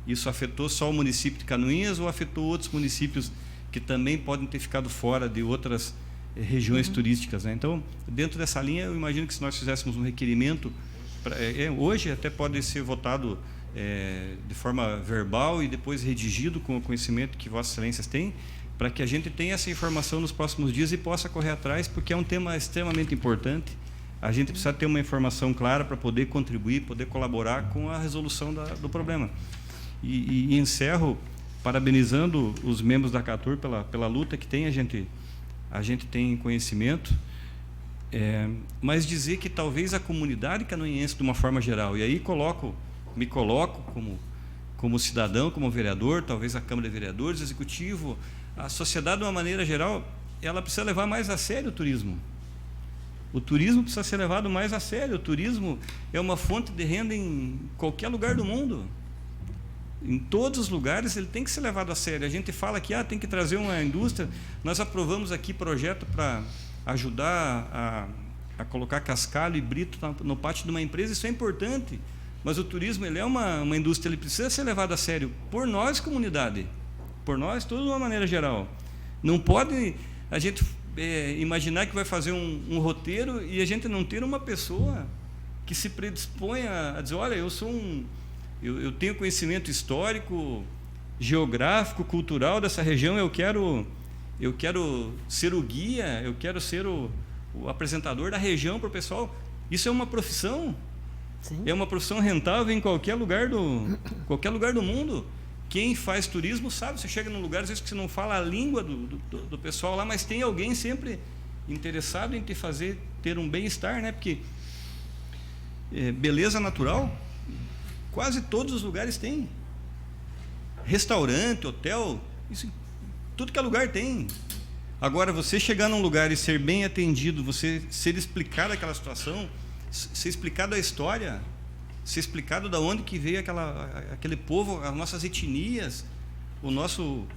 Isso afetou só o município de Canoinhas ou afetou outros municípios que também podem ter ficado fora de outras regiões turísticas, né? Então, dentro dessa linha, eu imagino que se nós fizéssemos um requerimento, hoje até pode ser votado de forma verbal e depois redigido com o conhecimento que Vossas Excelências têm, para que a gente tenha essa informação nos próximos dias e possa correr atrás, porque é um tema extremamente importante. A gente precisa ter uma informação clara para poder contribuir, poder colaborar com a resolução do problema. E encerro parabenizando os membros da Catur pela luta que tem, a gente tem conhecimento, mas dizer que talvez a comunidade canoinhense, de uma forma geral, e aí me coloco como cidadão, como vereador, talvez a Câmara de Vereadores, Executivo, a sociedade, de uma maneira geral, ela precisa levar mais a sério o turismo. O turismo precisa ser levado mais a sério. O turismo é uma fonte de renda em qualquer lugar do mundo. Em todos os lugares ele tem que ser levado a sério. A gente fala que tem que trazer uma indústria. Nós aprovamos aqui projeto para ajudar a colocar cascalho e brito no pátio de uma empresa. Isso é importante. Mas o turismo ele é uma indústria, ele precisa ser levado a sério por nós, comunidade. Por nós, todos de uma maneira geral. Não pode a gente imaginar que vai fazer um roteiro e a gente não ter uma pessoa que se predispõe a dizer, olha, eu tenho conhecimento histórico, geográfico, cultural dessa região, eu quero ser o guia, eu quero ser o apresentador da região para o pessoal. Isso é uma profissão. Sim. É uma profissão rentável em qualquer lugar do mundo. Quem faz turismo sabe, você chega num lugar, às vezes que você não fala a língua do pessoal lá, mas tem alguém sempre interessado em te fazer ter um bem-estar, né? Porque beleza natural, quase todos os lugares tem. Restaurante, hotel, isso, tudo que é lugar tem. Agora, você chegar num lugar e ser bem atendido, você ser explicado aquela situação, ser explicado a história, ser explicado da onde que veio aquele povo, as nossas etnias, o nosso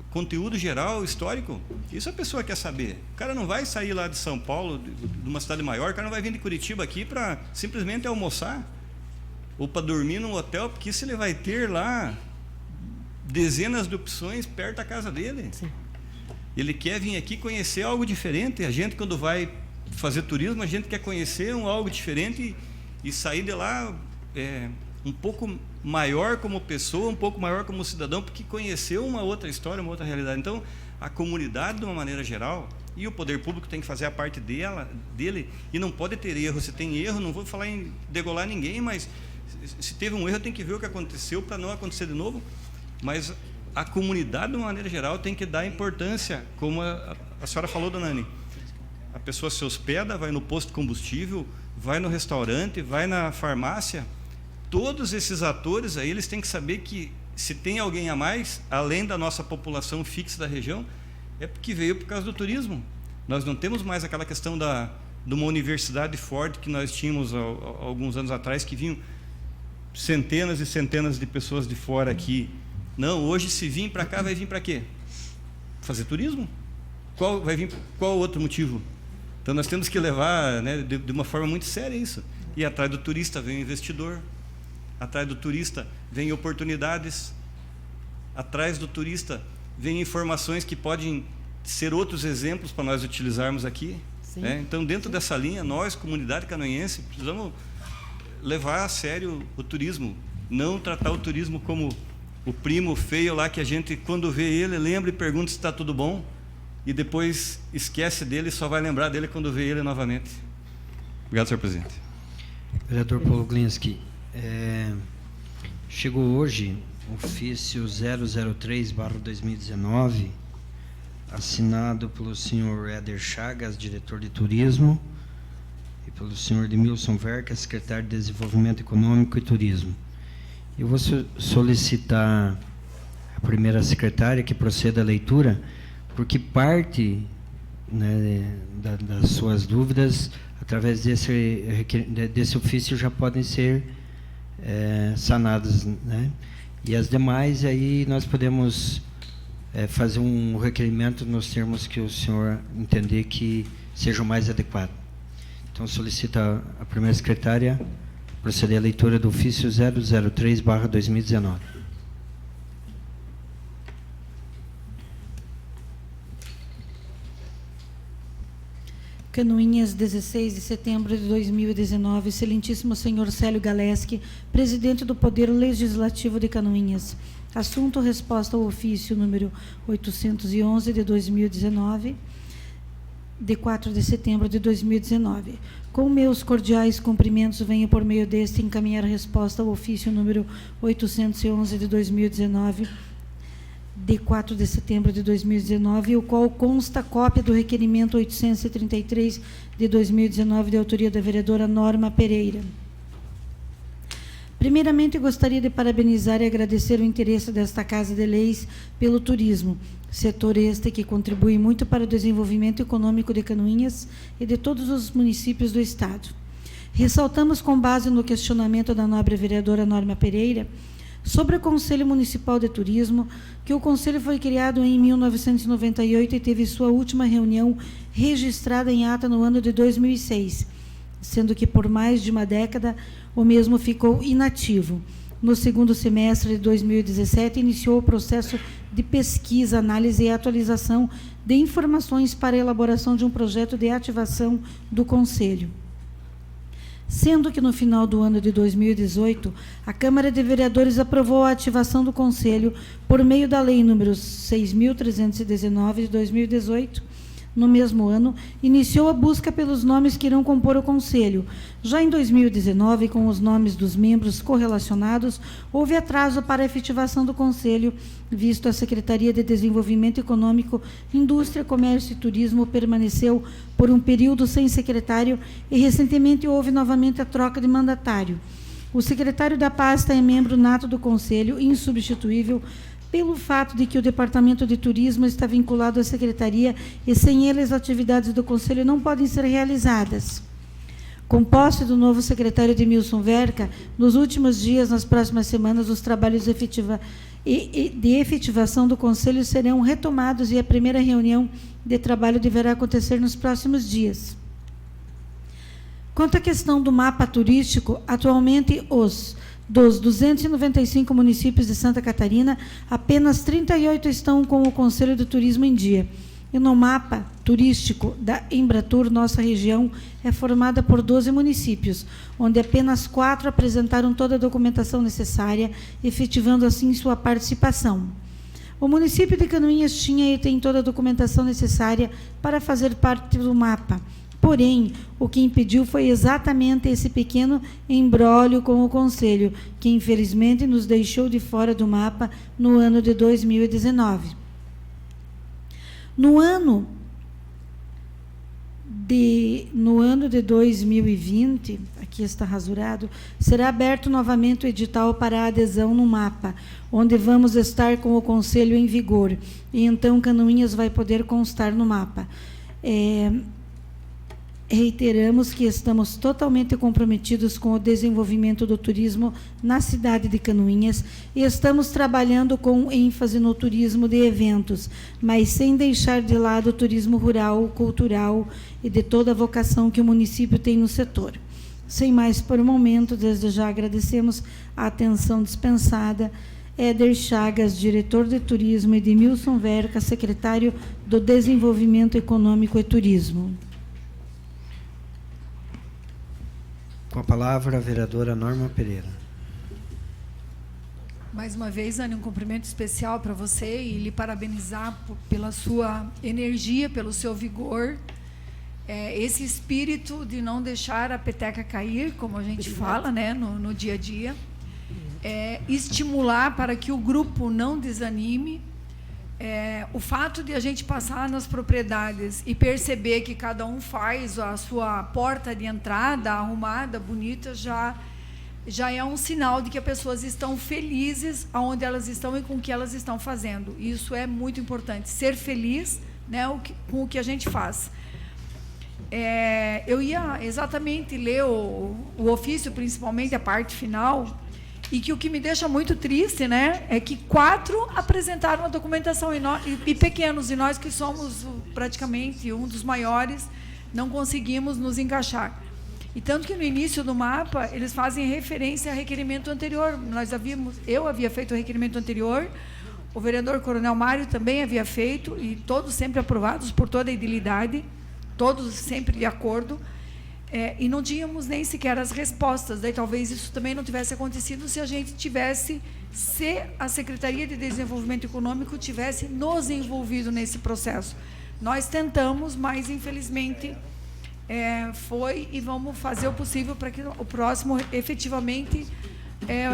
conteúdo geral, histórico. Isso a pessoa quer saber. O cara não vai sair lá de São Paulo, de uma cidade maior, o cara não vai vir de Curitiba aqui para simplesmente almoçar ou para dormir num hotel, porque isso ele vai ter lá dezenas de opções perto da casa dele. Sim. Ele quer vir aqui conhecer algo diferente. A gente, quando vai fazer turismo, a gente quer conhecer algo diferente e sair de lá um pouco maior como pessoa, um pouco maior como cidadão, porque conheceu uma outra história, uma outra realidade. Então, a comunidade, de uma maneira geral, e o poder público tem que fazer a parte dele, e não pode ter erro. Se tem erro, não vou falar em degolar ninguém, mas se teve um erro, tem que ver o que aconteceu para não acontecer de novo. Mas a comunidade, de uma maneira geral, tem que dar importância, como a senhora falou, dona Anne. A pessoa se hospeda, vai no posto de combustível, vai no restaurante, vai na farmácia. Todos esses atores aí, eles têm que saber que se tem alguém a mais, além da nossa população fixa da região, é porque veio por causa do turismo. Nós não temos mais aquela questão de uma universidade forte que nós tínhamos há alguns anos atrás, que vinham centenas e centenas de pessoas de fora aqui. Não, hoje se vir para cá, vai vir para quê? Fazer turismo? Qual outro motivo? Então nós temos que levar, né, de uma forma muito séria isso. E atrás do turista vem o investidor, atrás do turista vem oportunidades, atrás do turista vem informações que podem ser outros exemplos para nós utilizarmos aqui. Né? Então, dentro dessa linha, nós, comunidade canoinhense, precisamos levar a sério o turismo, não tratar o turismo como o primo feio lá que a gente, quando vê ele, lembra e pergunta se está tudo bom, e depois esquece dele e só vai lembrar dele quando vê ele novamente. Obrigado, senhor presidente. Vereador Paulo Glinski, chegou hoje o ofício 003/2019, assinado pelo senhor Éder Chagas, diretor de turismo, e pelo senhor Edmilson Verca, secretário de Desenvolvimento Econômico e Turismo. Eu vou solicitar a primeira secretária que proceda à leitura, porque parte, né, das suas dúvidas, através desse ofício, já podem ser sanadas, né? E as demais, aí nós podemos fazer um requerimento nos termos que o senhor entender que seja o mais adequado. Então, solicita a primeira secretária proceder à leitura do ofício 003/2019. Canoinhas, 16 de setembro de 2019, excelentíssimo senhor Célio Galeski, presidente do Poder Legislativo de Canoinhas. Assunto: resposta ao ofício número 811 de 2019, de 4 de setembro de 2019. Com meus cordiais cumprimentos, venho por meio deste encaminhar resposta ao ofício número 811 de 2019, de 4 de setembro de 2019, o qual consta cópia do requerimento 833 de 2019, de autoria da vereadora Norma Pereira. Primeiramente, gostaria de parabenizar e agradecer o interesse desta Casa de Leis pelo turismo, setor este que contribui muito para o desenvolvimento econômico de Canoinhas e de todos os municípios do Estado. Ressaltamos, com base no questionamento da nobre vereadora Norma Pereira, sobre o Conselho Municipal de Turismo, que o Conselho foi criado em 1998 e teve sua última reunião registrada em ata no ano de 2006, sendo que por mais de uma década o mesmo ficou inativo. No segundo semestre de 2017, iniciou o processo de pesquisa, análise e atualização de informações para a elaboração de um projeto de ativação do Conselho. Sendo que no final do ano de 2018, a Câmara de Vereadores aprovou a ativação do Conselho por meio da Lei nº 6.319 de 2018. No mesmo ano, iniciou a busca pelos nomes que irão compor o Conselho. Já em 2019, com os nomes dos membros correlacionados, houve atraso para a efetivação do Conselho, visto a Secretaria de Desenvolvimento Econômico, Indústria, Comércio e Turismo permaneceu por um período sem secretário e recentemente houve novamente a troca de mandatário. O secretário da pasta é membro nato do Conselho, insubstituível, pelo fato de que o Departamento de Turismo está vinculado à Secretaria e, sem ele, as atividades do Conselho não podem ser realizadas. Com posse do novo secretário Edmilson Verca, nos últimos dias, nas próximas semanas, os trabalhos de efetivação do Conselho serão retomados e a primeira reunião de trabalho deverá acontecer nos próximos dias. Quanto à questão do mapa turístico, atualmente dos 295 municípios de Santa Catarina, apenas 38 estão com o Conselho de Turismo em dia. E no mapa turístico da Embratur, nossa região é formada por 12 municípios, onde apenas 4 apresentaram toda a documentação necessária, efetivando assim sua participação. O município de Canoinhas tinha e tem toda a documentação necessária para fazer parte do mapa. Porém, o que impediu foi exatamente esse pequeno imbróglio com o Conselho, que infelizmente nos deixou de fora do mapa no ano de 2019. No ano de 2020, aqui está rasurado, será aberto novamente o edital para a adesão no mapa, onde vamos estar com o Conselho em vigor, e então Canoinhas vai poder constar no mapa. Reiteramos que estamos totalmente comprometidos com o desenvolvimento do turismo na cidade de Canoinhas e estamos trabalhando com ênfase no turismo de eventos, mas sem deixar de lado o turismo rural, cultural e de toda a vocação que o município tem no setor. Sem mais por um momento, desde já agradecemos a atenção dispensada. Éder Chagas, diretor de turismo, e Edmilson Verca, secretário do Desenvolvimento Econômico e Turismo. Com a palavra, a vereadora Norma Pereira. Mais uma vez, Anny, um cumprimento especial para você e lhe parabenizar pela sua energia, pelo seu vigor, esse espírito de não deixar a peteca cair, como a gente fala, né, no dia a dia, estimular para que o grupo não desanime. O fato de a gente passar nas propriedades e perceber que cada um faz a sua porta de entrada arrumada, bonita, já é um sinal de que as pessoas estão felizes aonde elas estão e com o que elas estão fazendo. Isso é muito importante, ser feliz, né, com o que a gente faz. Eu ia exatamente ler o ofício, principalmente a parte final, E que o que me deixa muito triste, né, é que 4 apresentaram a documentação e pequenos, e nós que somos praticamente um dos maiores, não conseguimos nos encaixar. E tanto que no início do mapa, eles fazem referência a requerimento anterior. Eu havia feito o requerimento anterior, o vereador Coronel Mário também havia feito, e todos sempre aprovados por toda a edilidade, todos sempre de acordo, e não tínhamos nem sequer as respostas. Daí talvez isso também não tivesse acontecido se a gente tivesse, se a Secretaria de Desenvolvimento Econômico tivesse nos envolvido nesse processo. Nós tentamos, mas infelizmente foi, e vamos fazer o possível para que o próximo, efetivamente,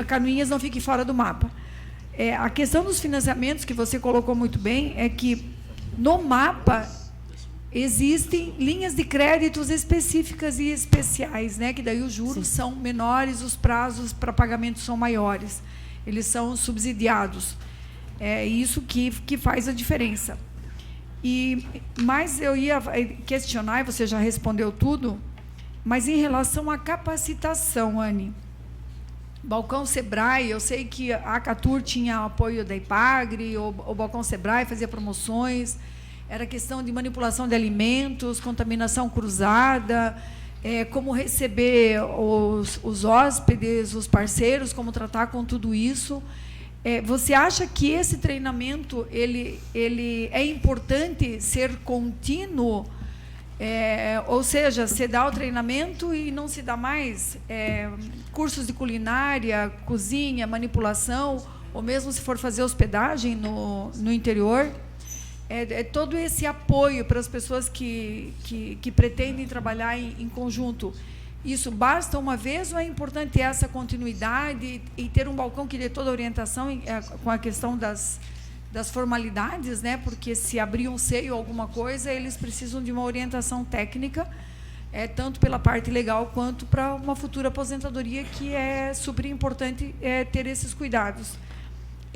Canoinhas não fique fora do mapa. A questão dos financiamentos, que você colocou muito bem, é que no mapa existem linhas de créditos específicas e especiais, né? Que daí os juros são menores, os prazos para pagamento são maiores, eles são subsidiados. É isso que faz a diferença. Mas eu ia questionar, e você já respondeu tudo, mas em relação à capacitação, Anne, Balcão Sebrae, eu sei que a Acatur tinha apoio da IPAGRE, o Balcão Sebrae fazia promoções, era questão de manipulação de alimentos, contaminação cruzada, como receber os hóspedes, os parceiros, como tratar com tudo isso. Você acha que esse treinamento ele é importante ser contínuo? Ou seja, se dá o treinamento e não se dá mais cursos de culinária, cozinha, manipulação, ou mesmo se for fazer hospedagem no interior? Todo esse apoio para as pessoas que pretendem trabalhar em conjunto. Isso basta uma vez ou é importante essa continuidade e ter um balcão que dê toda a orientação com a questão das formalidades, né? Porque se abrir um seio ou alguma coisa, eles precisam de uma orientação técnica, tanto pela parte legal quanto para uma futura aposentadoria, que é super importante ter esses cuidados.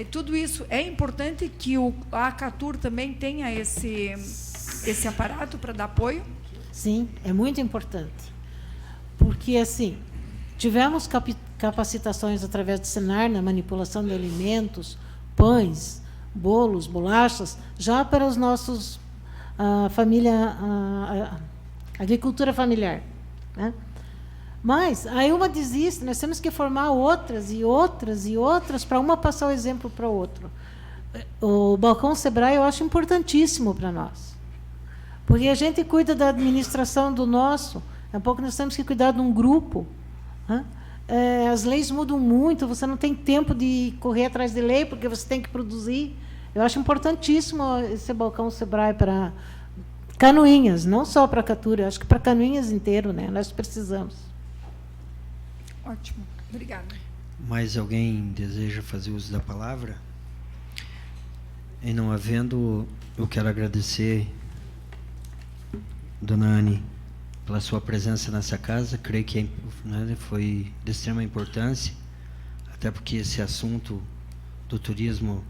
Tudo isso é importante que a Acatur também tenha esse aparato para dar apoio? Sim, é muito importante. Porque, assim, tivemos capacitações através do Senar na manipulação de alimentos, pães, bolos, bolachas, já para os nossos agricultura familiar, né? Mas aí uma desiste, nós temos que formar outras e outras e outras para uma passar o exemplo para o outro. O Balcão Sebrae eu acho importantíssimo para nós, porque a gente cuida da administração do nosso, daqui a pouco nós temos que cuidar de um grupo, né? As leis mudam muito, você não tem tempo de correr atrás de lei, porque você tem que produzir. Eu acho importantíssimo esse Balcão Sebrae para Canoinhas, não só para Acatur, eu acho que para Canoinhas inteiro, né? Nós precisamos. Ótimo, obrigada. Mais alguém deseja fazer uso da palavra? E não havendo, eu quero agradecer, dona Anne, pela sua presença nessa casa. Creio que foi de extrema importância, até porque esse assunto do turismo,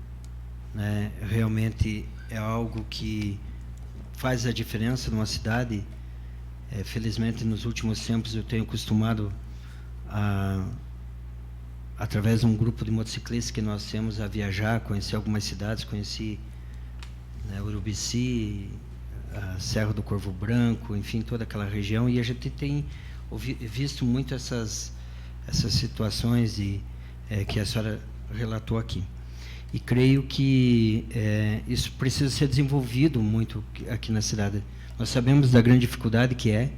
né, realmente é algo que faz a diferença numa cidade. Felizmente, nos últimos tempos, eu tenho acostumado através de um grupo de motociclistas que nós temos a viajar, conhecer algumas cidades, conheci, né, Urubici, a Serra do Corvo Branco, enfim, toda aquela região, e a gente tem visto muito essas situações que a senhora relatou aqui. E creio que isso precisa ser desenvolvido muito aqui na cidade. Nós sabemos da grande dificuldade que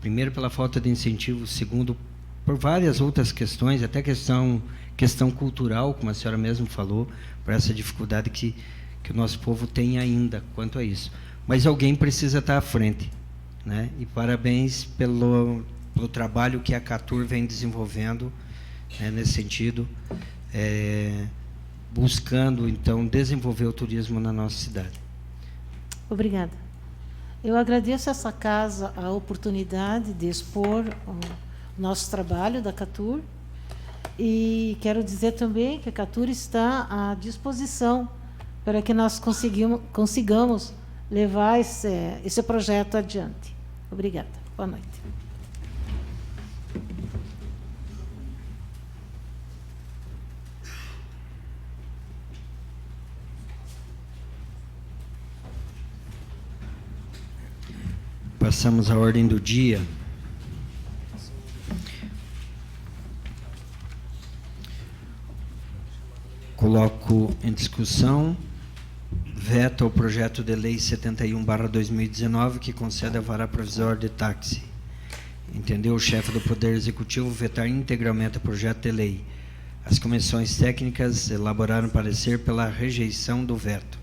primeiro pela falta de incentivo, segundo por várias outras questões, até questão cultural, como a senhora mesmo falou, por essa dificuldade que o nosso povo tem ainda quanto a isso. Mas alguém precisa estar à frente, né? E parabéns pelo trabalho que a Acatur vem desenvolvendo, né, nesse sentido, buscando, então, desenvolver o turismo na nossa cidade. Obrigada. Eu agradeço a essa casa a oportunidade de expor o nosso trabalho da Acatur, e quero dizer também que a Acatur está à disposição para que nós consigamos levar esse projeto adiante. Obrigada. Boa noite. Passamos à ordem do dia. Coloco em discussão veto ao projeto de lei 71/2019, que concede a vara provisória de táxi. Entendeu o chefe do Poder Executivo vetar integralmente o projeto de lei. As comissões técnicas elaboraram parecer pela rejeição do veto.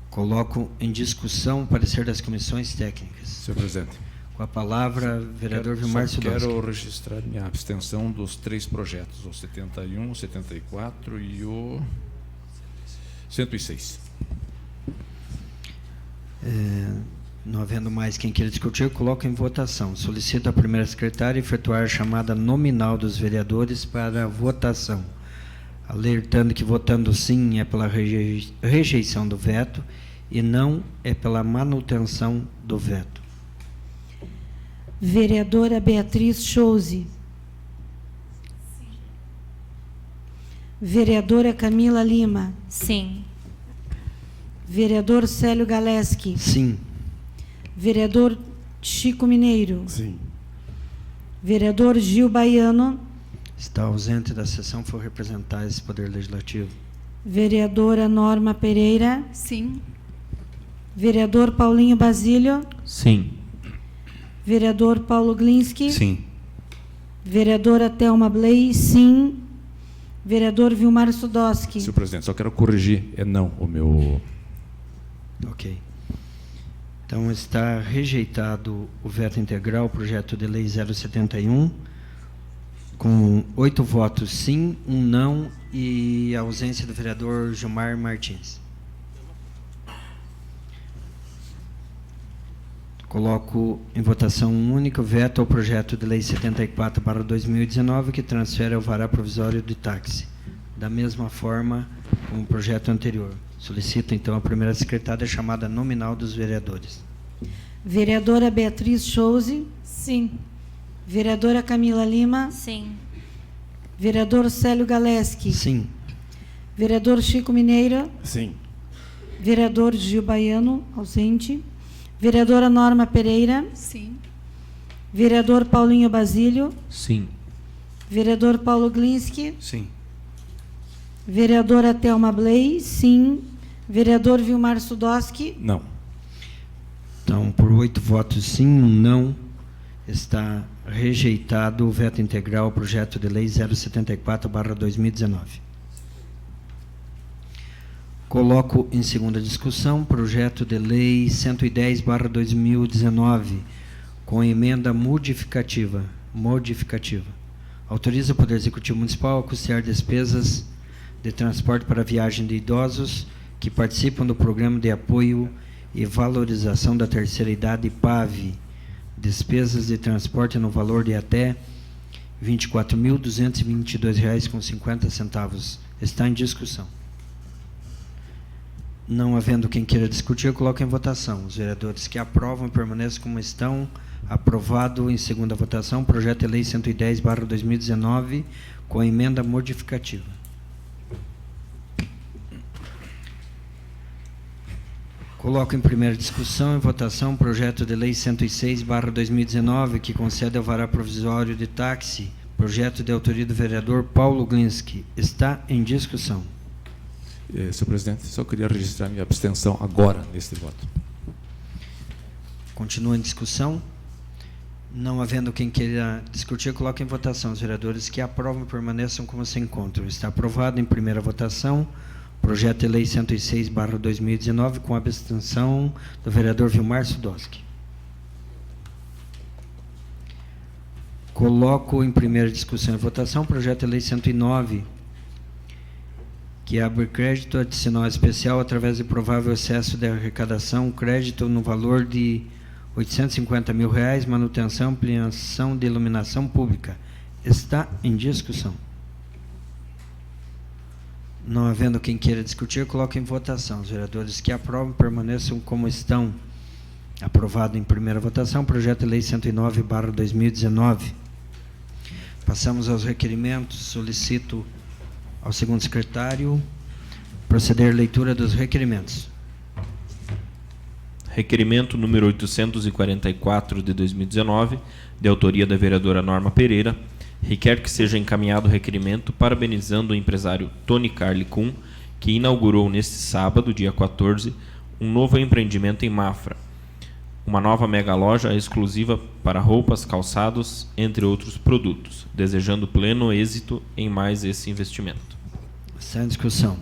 Coloco em discussão o parecer das comissões técnicas. Senhor presidente. Com a palavra, vereador Vilmar Sudowski. Quero registrar minha abstenção dos 3 projetos, o 71, o 74 e o 106. Não havendo mais quem queira discutir, coloco em votação. Solicito à primeira secretária efetuar a chamada nominal dos vereadores para a votação, alertando que votando sim é pela rejeição do veto e não é pela manutenção do veto. Vereadora Beatriz Chouze. Vereadora Camila Lima. Sim. Vereador Célio Galeski. Sim. Vereador Chico Mineiro. Sim. Vereador Gil Baiano. Está ausente da sessão, for representar esse Poder Legislativo. Vereadora Norma Pereira. Sim. Vereador Paulinho Basílio. Sim. Vereador Paulo Glinski. Sim. Vereadora Thelma Bley. Sim. Vereador Vilmar Sudowski. Senhor presidente, só quero corrigir, é não o meu... Ok. Então está rejeitado o veto integral ao projeto de lei 071, com 8 votos sim, 1 não e a ausência do vereador Gilmar Martins. Coloco em votação única o veto ao projeto de lei 74/2019, que transfere ao vará provisório de táxi, da mesma forma como o projeto anterior. Solicito, então, a primeira secretária a chamada nominal dos vereadores. Vereadora Beatriz Chouze. Sim. Vereadora Camila Lima. Sim. Vereador Célio Galeski. Sim. Vereador Chico Mineiro. Sim. Vereador Gil Baiano, ausente. Vereadora Norma Pereira. Sim. Vereador Paulinho Basílio. Sim. Vereador Paulo Glinski. Sim. Vereadora Thelma Bley. Sim. Vereador Vilmar Sudowski. Não. Então, por 8 votos sim, 1 não, está rejeitado o veto integral ao projeto de lei 074/2019. Coloco em segunda discussão projeto de lei 110/2019, com emenda modificativa. Autoriza o Poder Executivo Municipal a custear despesas de transporte para viagem de idosos que participam do Programa de Apoio e Valorização da Terceira Idade, PAV, despesas de transporte no valor de até R$ 24.222,50. Está em discussão. Não havendo quem queira discutir, eu coloco em votação. Os vereadores que aprovam permaneçam como estão. Aprovado em segunda votação, projeto de lei 110/2019, com emenda modificativa. Coloco em primeira discussão e votação o projeto de lei 106/2019, que concede ao vará provisório de táxi, projeto de autoria do vereador Paulo Glinski. Está em discussão. Senhor presidente, só queria registrar minha abstenção agora neste voto. Continua em discussão. Não havendo quem queira discutir, coloco em votação. Os vereadores que aprovam permaneçam como se encontram. Está aprovado em primeira votação projeto de lei 106/2019, com a abstenção do vereador Vilmar Sudowski. Coloco em primeira discussão e votação projeto de lei 109, que abre crédito adicional especial através de provável excesso de arrecadação, crédito no valor de R$ 850 mil, manutenção e ampliação de iluminação pública. Está em discussão. Não havendo quem queira discutir, coloco em votação. Os vereadores que aprovam permaneçam como estão. Aprovado em primeira votação, projeto de lei 109/2019. Passamos aos requerimentos. Solicito ao segundo secretário proceder à leitura dos requerimentos. Requerimento número 844 de 2019, de autoria da vereadora Norma Pereira, requer que seja encaminhado o requerimento parabenizando o empresário Tony Carli Kuhn, que inaugurou neste sábado, dia 14, um novo empreendimento em Mafra, uma nova mega loja exclusiva para roupas, calçados, entre outros produtos, desejando pleno êxito em mais esse investimento. Está em discussão.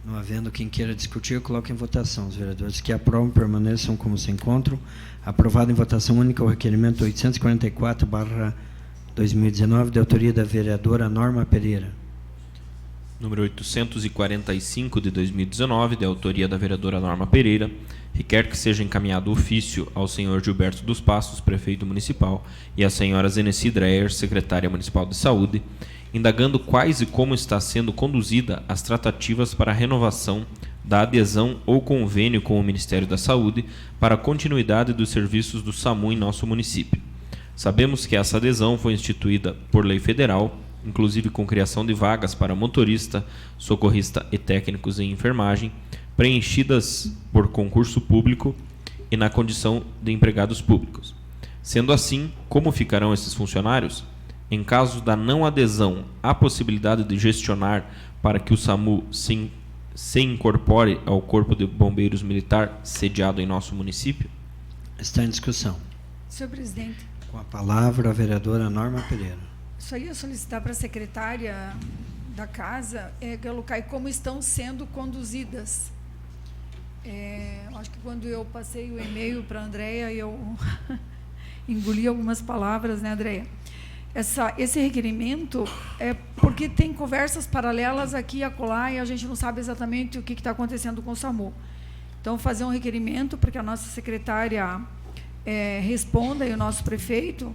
Não havendo quem queira discutir, eu coloco em votação. Os vereadores que aprovam permaneçam como se encontram. Aprovado em votação única o requerimento 844/2019, de autoria da vereadora Norma Pereira. Número 845 de 2019, de autoria da vereadora Norma Pereira, requer que seja encaminhado ofício ao senhor Gilberto dos Passos, prefeito municipal, e à senhora Zeneci Dreyer, secretária municipal de saúde, indagando quais e como está sendo conduzida as tratativas para a renovação da adesão ou convênio com o Ministério da Saúde para a continuidade dos serviços do SAMU em nosso município. Sabemos que essa adesão foi instituída por lei federal, inclusive com criação de vagas para motorista, socorrista e técnicos em enfermagem, preenchidas por concurso público e na condição de empregados públicos. Sendo assim, como ficarão esses funcionários? Em caso da não adesão, há possibilidade de gestionar para que o SAMU se incorpore ao Corpo de Bombeiros Militar sediado em nosso município? Está em discussão. Senhor presidente, Com a palavra, a vereadora Norma Pereira. só ia solicitar para a secretária da Casa colocar como estão sendo conduzidas. Acho que quando eu passei o e-mail para a Andréia, eu engoli algumas palavras, né, Andréia? Esse requerimento é porque tem conversas paralelas aqui e acolá e a gente não sabe exatamente o que está acontecendo com o SAMU. Então, fazer um requerimento para que a nossa secretária responda e o nosso prefeito,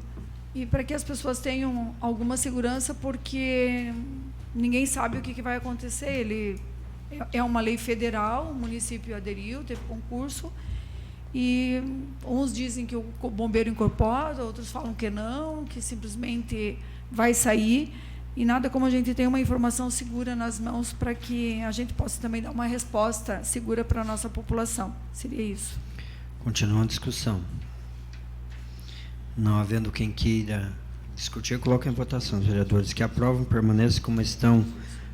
e para que as pessoas tenham alguma segurança, porque ninguém sabe o que vai acontecer. É uma lei federal, o município aderiu, teve concurso, e uns dizem que o bombeiro incorpora, outros falam que não, que simplesmente vai sair, e nada como a gente ter uma informação segura nas mãos para que a gente possa também dar uma resposta segura para a nossa população. Seria isso. Continua a discussão. Não havendo quem queira discutir, coloco em votação. Os vereadores que aprovam permaneçam como estão.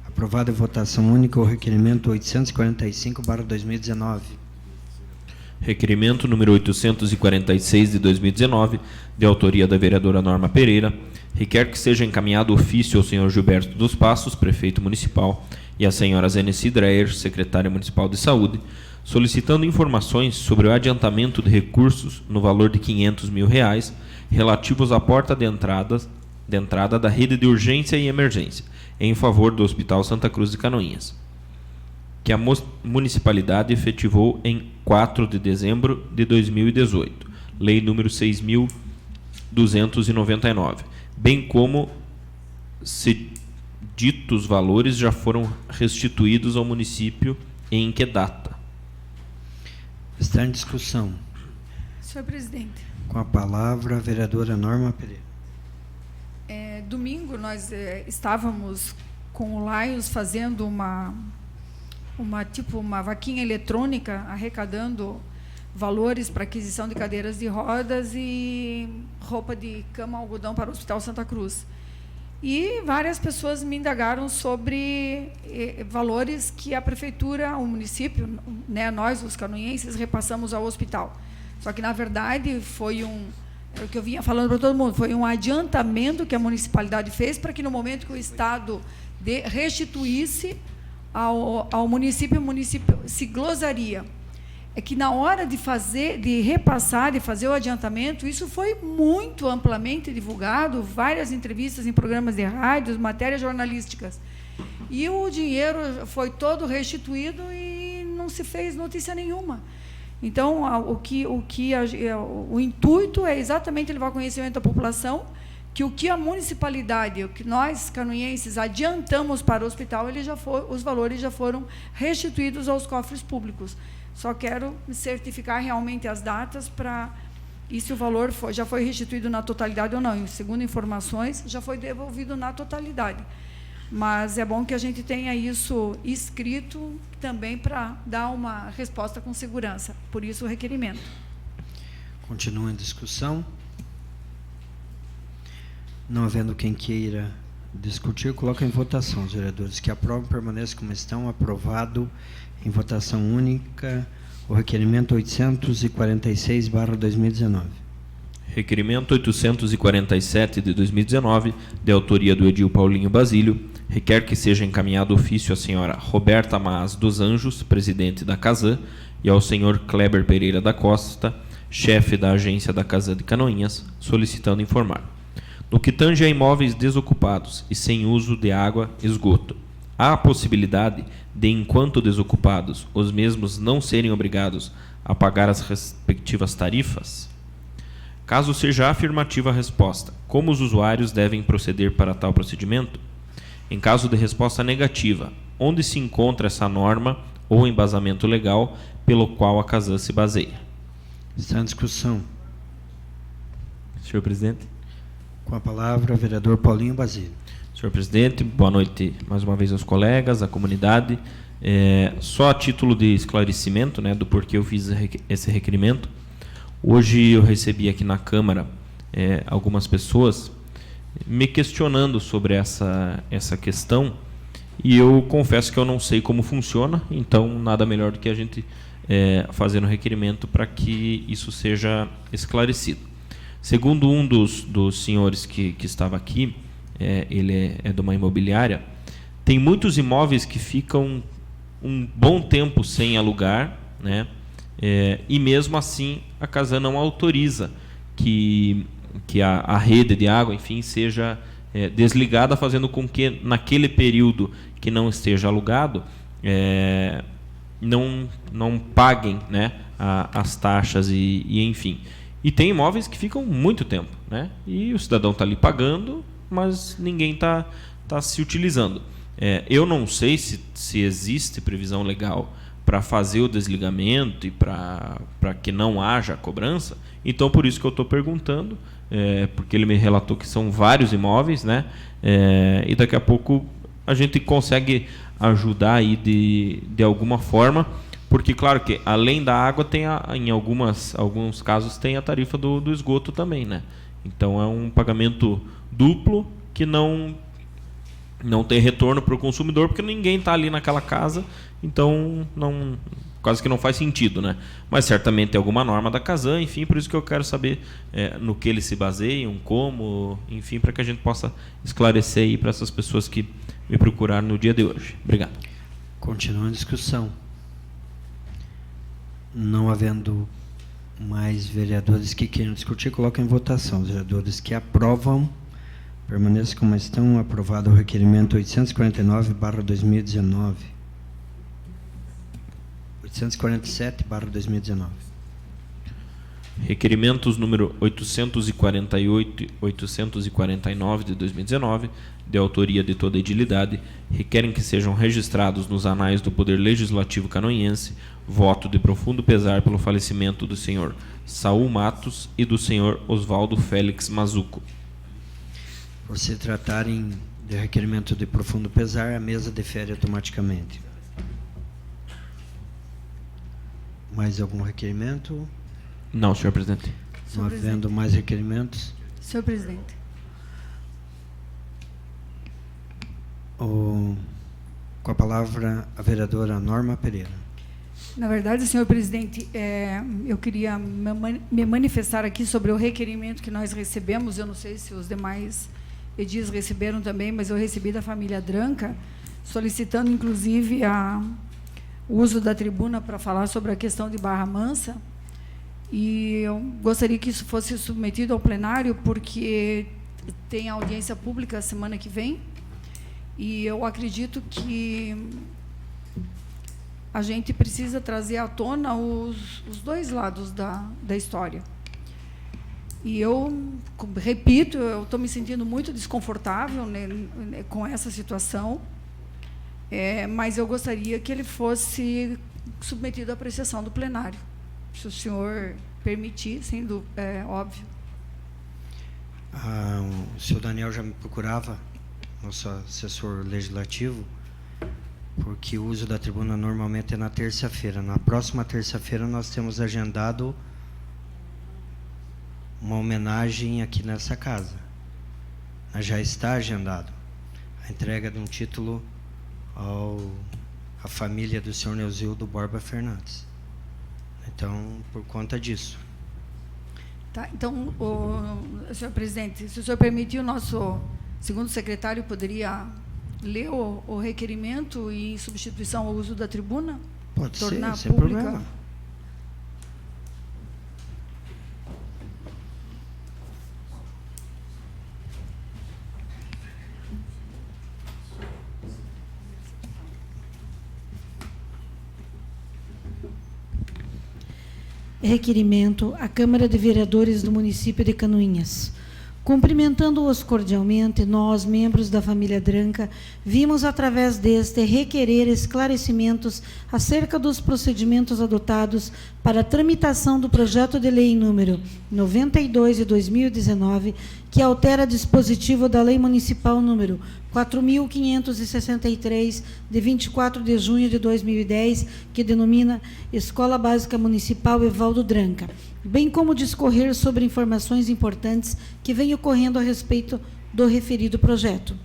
Aprovado em votação única o requerimento 845/2019. Requerimento número 846 de 2019, de autoria da vereadora Norma Pereira, requer que seja encaminhado ofício ao senhor Gilberto dos Passos, prefeito municipal, e à senhora Zeneci Dreyer, secretária municipal de saúde, solicitando informações sobre o adiantamento de recursos no valor de R$500 mil relativos à porta de entrada da rede de urgência e emergência, em favor do Hospital Santa Cruz de Canoinhas, que a municipalidade efetivou em 4 de dezembro de 2018, lei número 6.299, bem como se ditos valores já foram restituídos ao município e em que data. Está em discussão. Senhor presidente, Com a palavra, a vereadora Norma Pereira. domingo nós estávamos com o Laios fazendo uma vaquinha eletrônica, arrecadando valores para aquisição de cadeiras de rodas e roupa de cama algodão para o Hospital Santa Cruz. E várias pessoas me indagaram sobre valores que a prefeitura, o município, né, nós, os canoinhenses, repassamos ao hospital. Só que, na verdade, foi o que eu vinha falando para todo mundo, foi um adiantamento que a municipalidade fez para que, no momento que o Estado restituísse ao município, o município se glosaria. É que, na hora de repassar, de fazer o adiantamento, isso foi muito amplamente divulgado, várias entrevistas em programas de rádio, matérias jornalísticas. E o dinheiro foi todo restituído e não se fez notícia nenhuma. Então, o intuito é exatamente levar conhecimento à população que o que a municipalidade, o que nós, canoinhenses, adiantamos para o hospital, os valores já foram restituídos aos cofres públicos. Só quero certificar realmente as datas e se o valor já foi restituído na totalidade ou não. E, segundo informações, já foi devolvido na totalidade. mas é bom que a gente tenha isso escrito também para dar uma resposta com segurança. Por isso o requerimento. Continua em discussão. Não havendo quem queira discutir, coloco em votação. Os vereadores que aprovam permaneçam como estão. Aprovado em votação única o requerimento 846/2019. Requerimento 847 de 2019, de autoria do edil Paulinho Basílio, requer que seja encaminhado ofício à senhora Roberta Maas dos Anjos, presidente da Casan, e ao senhor Kleber Pereira da Costa, chefe da agência da Casan de Canoinhas, solicitando informar. No que tange a imóveis desocupados e sem uso de água e esgoto, há a possibilidade de, enquanto desocupados, os mesmos não serem obrigados a pagar as respectivas tarifas? Caso seja afirmativa a resposta, como os usuários devem proceder para tal procedimento? Em caso de resposta negativa, onde se encontra essa norma ou embasamento legal pelo qual a Casan se baseia? Está em discussão. Senhor presidente. Com a palavra, vereador Paulinho Basílio. Senhor presidente, boa noite mais uma vez aos colegas, à comunidade. Só a título de esclarecimento, né, do porquê eu fiz esse requerimento. Hoje eu recebi aqui na Câmara algumas pessoas me questionando sobre essa questão, e eu confesso que eu não sei como funciona, então nada melhor do que a gente fazer um requerimento para que isso seja esclarecido. Segundo um dos senhores que estava aqui, ele é de uma imobiliária, tem muitos imóveis que ficam um bom tempo sem alugar, né? E mesmo assim a Casan não autoriza que a rede de água, enfim, seja desligada, fazendo com que naquele período que não esteja alugado não paguem, né, as taxas e enfim. E tem imóveis que ficam muito tempo, né? E o cidadão está ali pagando, mas ninguém está se utilizando. Eu não sei se existe previsão legal para fazer o desligamento e para que não haja cobrança. Então, por isso que eu estou perguntando, porque ele me relatou que são vários imóveis, né? E daqui a pouco a gente consegue ajudar aí de alguma forma, porque, claro que além da água, tem em alguns casos tem a tarifa do esgoto também, né? Então, é um pagamento duplo que não tem retorno para o consumidor, porque ninguém está ali naquela casa, então quase que não faz sentido, né? Mas certamente tem alguma norma da Casan, enfim, por isso que eu quero saber no que eles se baseiam, como, enfim, para que a gente possa esclarecer aí para essas pessoas que me procuraram no dia de hoje. Obrigado. Continua a discussão. Não havendo mais vereadores que queiram discutir, coloco em votação. Os vereadores que aprovam permaneçam como estão. Aprovado o requerimento 849/2019. 847/2019. Requerimentos número 848 e 849 de 2019, de autoria de toda a edilidade, requerem que sejam registrados nos anais do Poder Legislativo canoinhense voto de profundo pesar pelo falecimento do senhor Saul Matos e do senhor Oswaldo Félix Mazuco. Por se tratarem de requerimento de profundo pesar, a mesa defere automaticamente. Mais algum requerimento? Não, senhor presidente. Não havendo mais requerimentos. Senhor presidente. Com a palavra, a vereadora Norma Pereira. Na verdade, senhor presidente, eu queria me manifestar aqui sobre o requerimento que nós recebemos. Eu não sei se os demais edis receberam também, mas eu recebi da família Dranca, solicitando, inclusive, o uso da tribuna para falar sobre a questão de Barra Mansa. E eu gostaria que isso fosse submetido ao plenário, porque tem audiência pública semana que vem, e eu acredito que a gente precisa trazer à tona os dois lados da história. E eu, repito, eu estou me sentindo muito desconfortável, né, com essa situação, mas eu gostaria que ele fosse submetido à apreciação do plenário, se o senhor permitir, sendo óbvio. O senhor Daniel já me procurava nosso assessor legislativo, porque o uso da tribuna normalmente é na terça-feira. Na próxima terça-feira nós temos agendado uma homenagem aqui nessa casa. Já está agendado a entrega de um título à família do senhor Neusildo Borba Fernandes. Então, por conta disso. Tá, então, senhor presidente, se o senhor permitir, o nosso segundo secretário poderia ler o requerimento em substituição ao uso da tribuna? Pode tornar ser, sem pública? problema. Requerimento à Câmara de Vereadores do município de Canoinhas. Cumprimentando-os cordialmente, nós, membros da família Dranca, vimos através deste requerer esclarecimentos acerca dos procedimentos adotados para a tramitação do projeto de lei número 92 de 2019, que altera dispositivo da Lei Municipal número 4.563, de 24 de junho de 2010, que denomina Escola Básica Municipal Evaldo Dranca, bem como discorrer sobre informações importantes que vêm ocorrendo a respeito do referido projeto.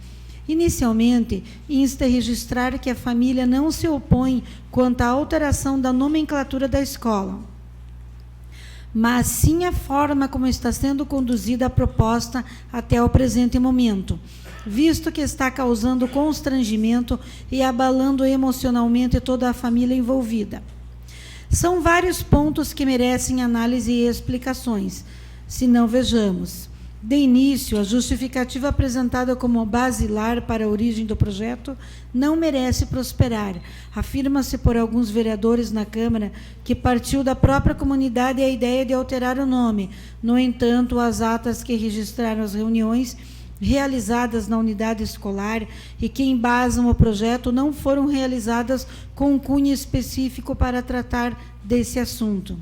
Inicialmente, insta a registrar que a família não se opõe quanto à alteração da nomenclatura da escola, mas sim a forma como está sendo conduzida a proposta até o presente momento, visto que está causando constrangimento e abalando emocionalmente toda a família envolvida. São vários pontos que merecem análise e explicações, se não vejamos. De início, a justificativa apresentada como basilar para a origem do projeto não merece prosperar. Afirma-se por alguns vereadores na Câmara que partiu da própria comunidade a ideia de alterar o nome. No entanto, as atas que registraram as reuniões realizadas na unidade escolar e que embasam o projeto não foram realizadas com um cunho específico para tratar desse assunto.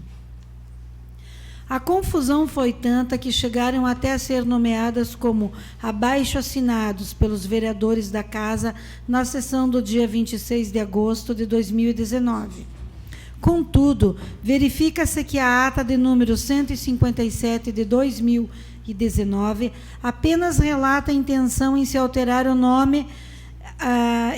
A confusão foi tanta que chegaram até a ser nomeadas como abaixo-assinados pelos vereadores da Casa na sessão do dia 26 de agosto de 2019. Contudo, verifica-se que a ata de número 157 de 2019 apenas relata a intenção em se alterar o nome,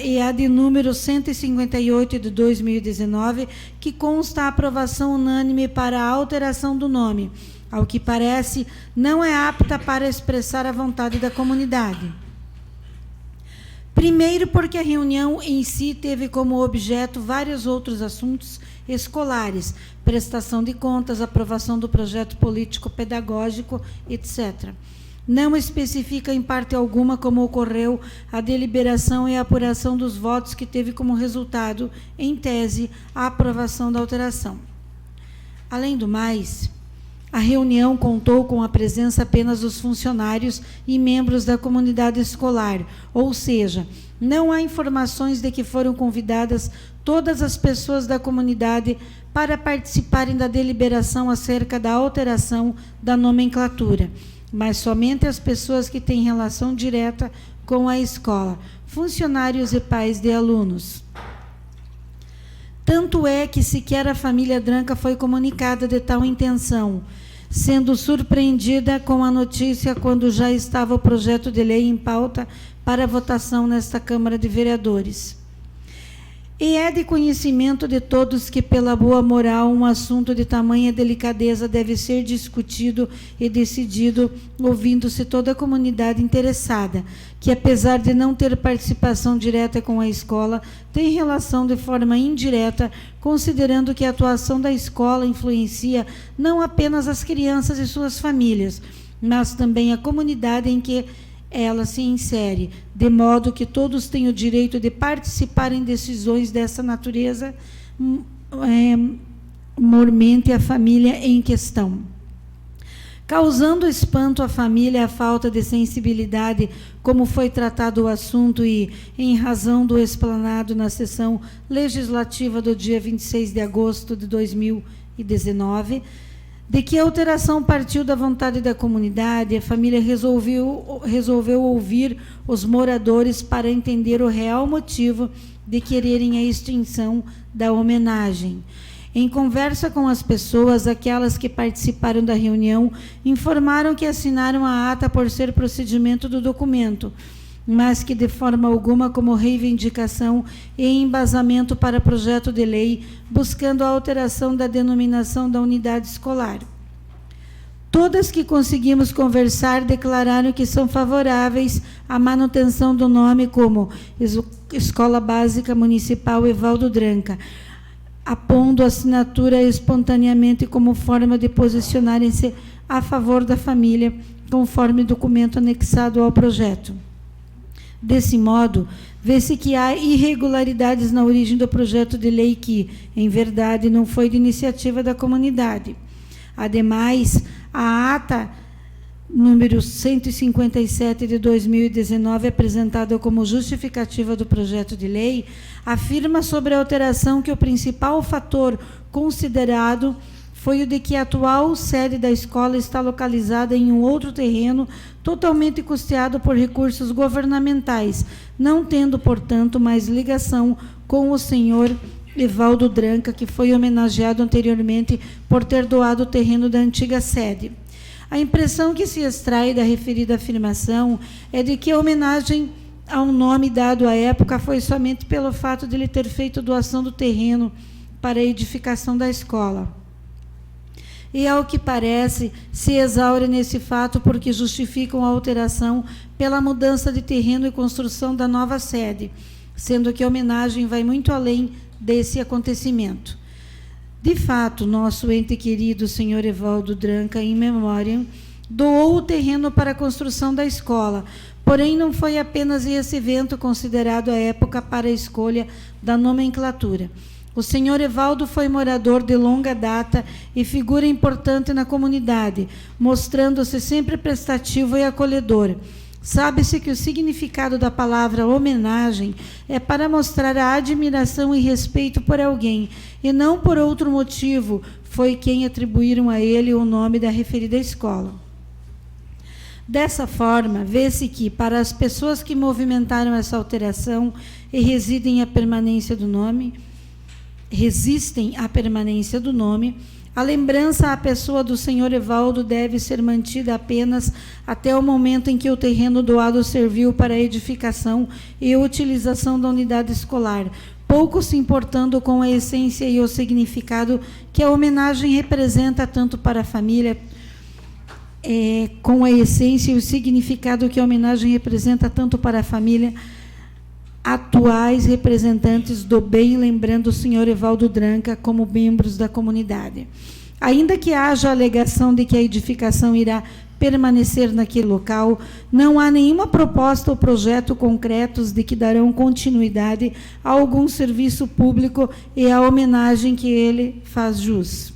e a de número 158 de 2019, que consta a aprovação unânime para a alteração do nome, ao que parece não é apta para expressar a vontade da comunidade. Primeiro, porque a reunião em si teve como objeto vários outros assuntos escolares, prestação de contas, aprovação do projeto político-pedagógico, etc. Não especifica em parte alguma como ocorreu a deliberação e a apuração dos votos que teve como resultado, em tese, a aprovação da alteração. Além do mais, a reunião contou com a presença apenas dos funcionários e membros da comunidade escolar, ou seja, não há informações de que foram convidadas todas as pessoas da comunidade para participarem da deliberação acerca da alteração da nomenclatura, mas somente as pessoas que têm relação direta com a escola, funcionários e pais de alunos. Tanto é que sequer a família Dranca foi comunicada de tal intenção, sendo surpreendida com a notícia quando já estava o projeto de lei em pauta para votação nesta Câmara de Vereadores. E é de conhecimento de todos que, pela boa moral, um assunto de tamanha delicadeza deve ser discutido e decidido, ouvindo-se toda a comunidade interessada, que, apesar de não ter participação direta com a escola, tem relação de forma indireta, considerando que a atuação da escola influencia não apenas as crianças e suas famílias, mas também a comunidade em que ela se insere, de modo que todos têm o direito de participar em decisões dessa natureza, mormente a família em questão. Causando espanto à família a falta de sensibilidade como foi tratado o assunto e, em razão do explanado na sessão legislativa do dia 26 de agosto de 2019, De que a alteração partiu da vontade da comunidade, a família resolveu ouvir os moradores para entender o real motivo de quererem a extinção da homenagem. Em conversa com as pessoas, aquelas que participaram da reunião informaram que assinaram a ata por ser procedimento do documento, mas que de forma alguma como reivindicação e embasamento para projeto de lei, buscando a alteração da denominação da unidade escolar. Todas que conseguimos conversar declararam que são favoráveis à manutenção do nome como Escola Básica Municipal Evaldo Dranca, apondo a assinatura espontaneamente como forma de posicionarem-se a favor da família, conforme documento anexado ao projeto. Desse modo, vê-se que há irregularidades na origem do projeto de lei que, em verdade, não foi de iniciativa da comunidade. Ademais, a ata número 157 de 2019, apresentada como justificativa do projeto de lei, afirma sobre a alteração que o principal fator considerado foi o de que a atual sede da escola está localizada em um outro terreno totalmente custeado por recursos governamentais, não tendo, portanto, mais ligação com o senhor Evaldo Dranca, que foi homenageado anteriormente por ter doado o terreno da antiga sede. A impressão que se extrai da referida afirmação é de que a homenagem ao nome dado à época foi somente pelo fato de ele ter feito doação do terreno para a edificação da escola. E, ao que parece, se exaure nesse fato porque justificam a alteração pela mudança de terreno e construção da nova sede, sendo que a homenagem vai muito além desse acontecimento. De fato, nosso ente querido, senhor Evaldo Dranca, em memória, doou o terreno para a construção da escola, porém não foi apenas esse evento considerado à época para a escolha da nomenclatura. O senhor Evaldo foi morador de longa data e figura importante na comunidade, mostrando-se sempre prestativo e acolhedor. Sabe-se que o significado da palavra homenagem é para mostrar a admiração e respeito por alguém, e não por outro motivo foi quem atribuíram a ele o nome da referida escola. Dessa forma, vê-se que, para as pessoas que movimentaram essa alteração e resistem à permanência do nome, a lembrança à pessoa do senhor Evaldo deve ser mantida apenas até o momento em que o terreno doado serviu para a edificação e utilização da unidade escolar, pouco se importando com a essência e o significado que a homenagem representa tanto para a família, atuais representantes do bem, lembrando o senhor Evaldo Dranca como membros da comunidade. Ainda que haja a alegação de que a edificação irá permanecer naquele local, não há nenhuma proposta ou projeto concretos de que darão continuidade a algum serviço público e à homenagem que ele faz jus.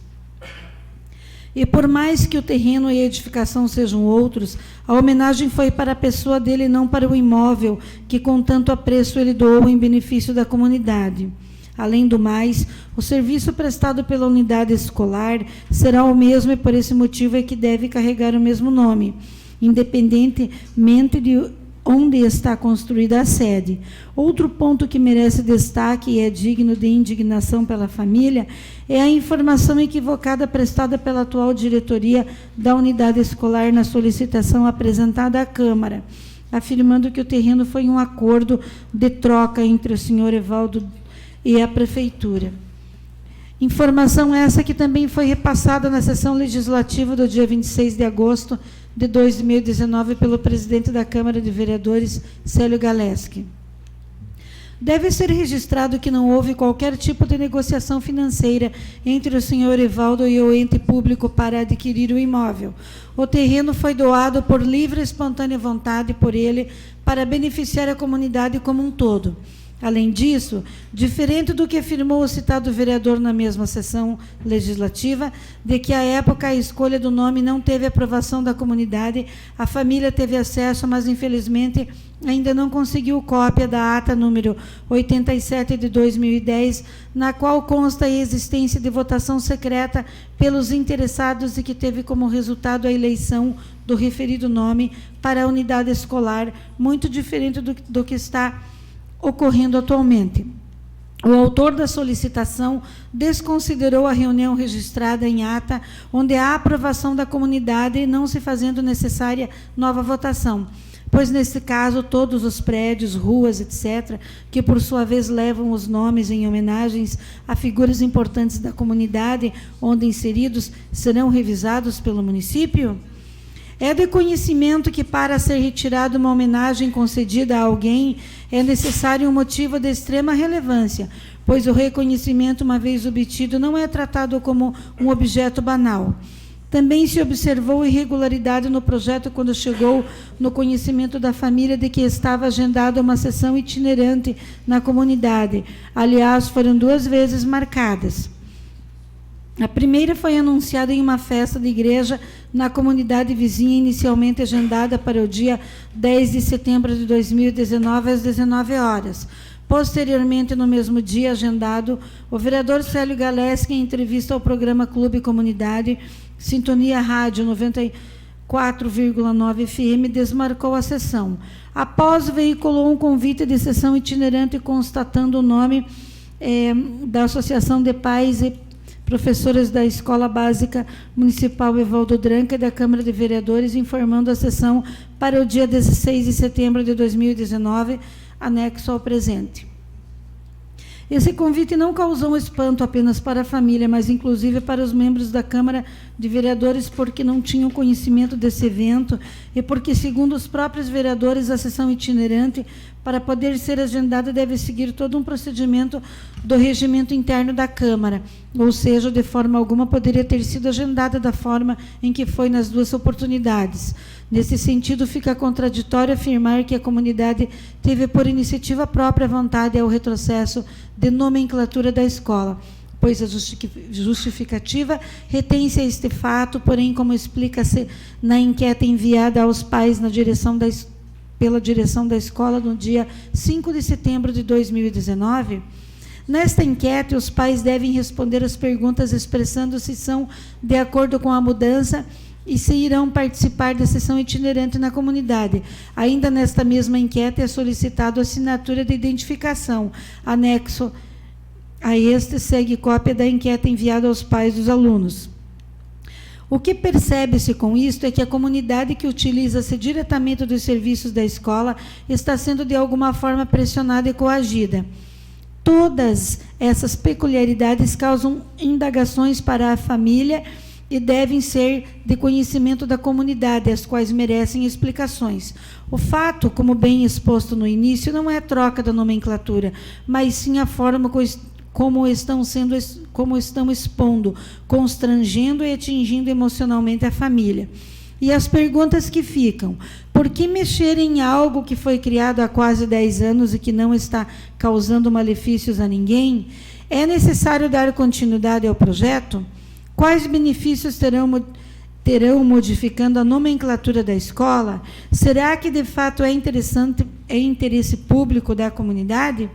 E por mais que o terreno e a edificação sejam outros, a homenagem foi para a pessoa dele e não para o imóvel que com tanto apreço ele doou em benefício da comunidade. Além do mais, o serviço prestado pela unidade escolar será o mesmo e por esse motivo é que deve carregar o mesmo nome, independentemente de onde está construída a sede. Outro ponto que merece destaque e é digno de indignação pela família é a informação equivocada prestada pela atual diretoria da unidade escolar na solicitação apresentada à Câmara, afirmando que o terreno foi um acordo de troca entre o senhor Evaldo e a Prefeitura. Informação essa que também foi repassada na sessão legislativa do dia 26 de agosto de 2019 pelo presidente da Câmara de Vereadores, Célio Galeski. Deve ser registrado que não houve qualquer tipo de negociação financeira entre o senhor Evaldo e o ente público para adquirir o imóvel. O terreno foi doado por livre e espontânea vontade por ele para beneficiar a comunidade como um todo. Além disso, diferente do que afirmou o citado vereador na mesma sessão legislativa, de que à época a escolha do nome não teve aprovação da comunidade, a família teve acesso, mas infelizmente ainda não conseguiu cópia da ata número 87 de 2010, na qual consta a existência de votação secreta pelos interessados e que teve como resultado a eleição do referido nome para a unidade escolar, muito diferente do que está ocorrendo atualmente. O autor da solicitação desconsiderou a reunião registrada em ata, onde há aprovação da comunidade, não se fazendo necessária nova votação, pois, nesse caso, todos os prédios, ruas, etc., que, por sua vez, levam os nomes em homenagens a figuras importantes da comunidade onde inseridos, serão revisados pelo município? É de conhecimento que, para ser retirada uma homenagem concedida a alguém, é necessário um motivo de extrema relevância, pois o reconhecimento, uma vez obtido, não é tratado como um objeto banal. Também se observou irregularidade no projeto quando chegou no conhecimento da família de que estava agendada uma sessão itinerante na comunidade. Aliás, foram 2 vezes marcadas. A primeira foi anunciada em uma festa de igreja na comunidade vizinha, inicialmente agendada para o dia 10 de setembro de 2019, às 19 horas. Posteriormente, no mesmo dia agendado, o vereador Célio Galeski, em entrevista ao programa Clube Comunidade, Sintonia Rádio 94,9 FM, desmarcou a sessão. Após, veiculou um convite de sessão itinerante constatando o nome da Associação de Pais e Professores da Escola Básica Municipal Evaldo Dranca e da Câmara de Vereadores, informando a sessão para o dia 16 de setembro de 2019, anexo ao presente. Esse convite não causou espanto apenas para a família, mas inclusive para os membros da Câmara de Vereadores, porque não tinham conhecimento desse evento e porque, segundo os próprios vereadores, a sessão itinerante, para poder ser agendada, deve seguir todo um procedimento do regimento interno da Câmara, ou seja, de forma alguma poderia ter sido agendada da forma em que foi nas 2 oportunidades. Nesse sentido, fica contraditório afirmar que a comunidade teve por iniciativa própria vontade ao retrocesso de nomenclatura da escola, pois a justificativa retém-se a este fato, porém, como explica-se na enquete enviada aos pais pela direção da escola no dia 5 de setembro de 2019, nesta enquete, os pais devem responder as perguntas expressando se são de acordo com a mudança e se irão participar da sessão itinerante na comunidade. Ainda nesta mesma enquete é solicitado a assinatura de identificação. Anexo a este segue cópia da enquete enviada aos pais dos alunos. O que percebe-se com isto é que a comunidade que utiliza-se diretamente dos serviços da escola está sendo de alguma forma pressionada e coagida. Todas essas peculiaridades causam indagações para a família e devem ser de conhecimento da comunidade, as quais merecem explicações. O fato, como bem exposto no início, não é a troca da nomenclatura, mas sim a forma como estão expondo, constrangendo e atingindo emocionalmente a família. E as perguntas que ficam: por que mexer em algo que foi criado há quase 10 anos e que não está causando malefícios a ninguém? É necessário dar continuidade ao projeto? Quais benefícios terão modificando a nomenclatura da escola? Será que, de fato, é interesse público da comunidade?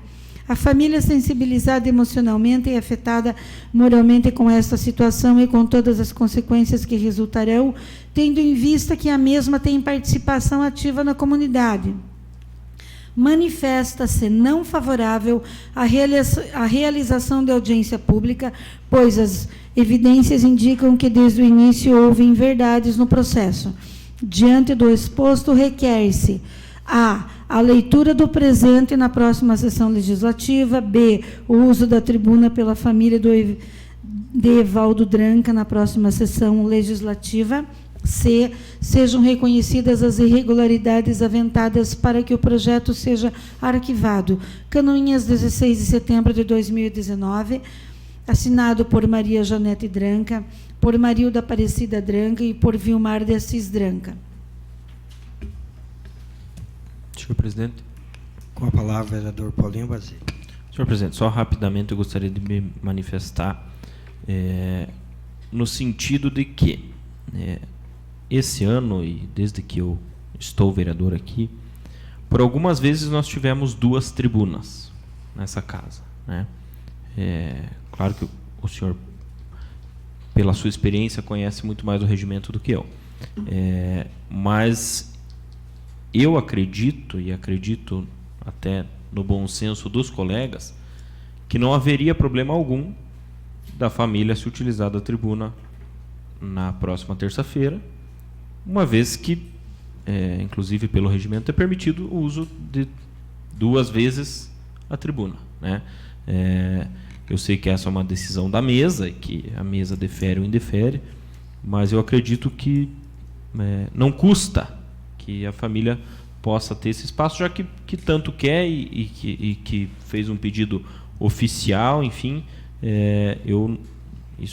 A família sensibilizada emocionalmente e afetada moralmente com esta situação e com todas as consequências que resultarão, tendo em vista que a mesma tem participação ativa na comunidade, manifesta-se não favorável à realização de audiência pública, pois as evidências indicam que desde o início houve inverdades no processo. Diante do exposto, requer-se a leitura do presente na próxima sessão legislativa, b, o uso da tribuna pela família de Evaldo Dranca na próxima sessão legislativa, c, sejam reconhecidas as irregularidades aventadas para que o projeto seja arquivado. Canoinhas, 16 de setembro de 2019, assinado por Maria Janete Dranca, por Marilda Aparecida Dranca e por Vilmar de Assis Dranca. Senhor presidente. Com a palavra, vereador Paulinho Basílio. Senhor presidente, só rapidamente eu gostaria de me manifestar no sentido de que esse ano, e desde que eu estou vereador aqui, por algumas vezes nós tivemos 2 tribunas nessa casa, né? Claro que o senhor, pela sua experiência, conhece muito mais o regimento do que eu. Mas eu acredito, e acredito até no bom senso dos colegas, que não haveria problema algum da família se utilizar da tribuna na próxima terça-feira, uma vez que, inclusive pelo regimento, é permitido o uso de 2 vezes a tribuna, né? Eu sei que essa é uma decisão da mesa, e que a mesa defere ou indefere, mas eu acredito que não custa que a família possa ter esse espaço, já que tanto quer e que fez um pedido oficial, enfim.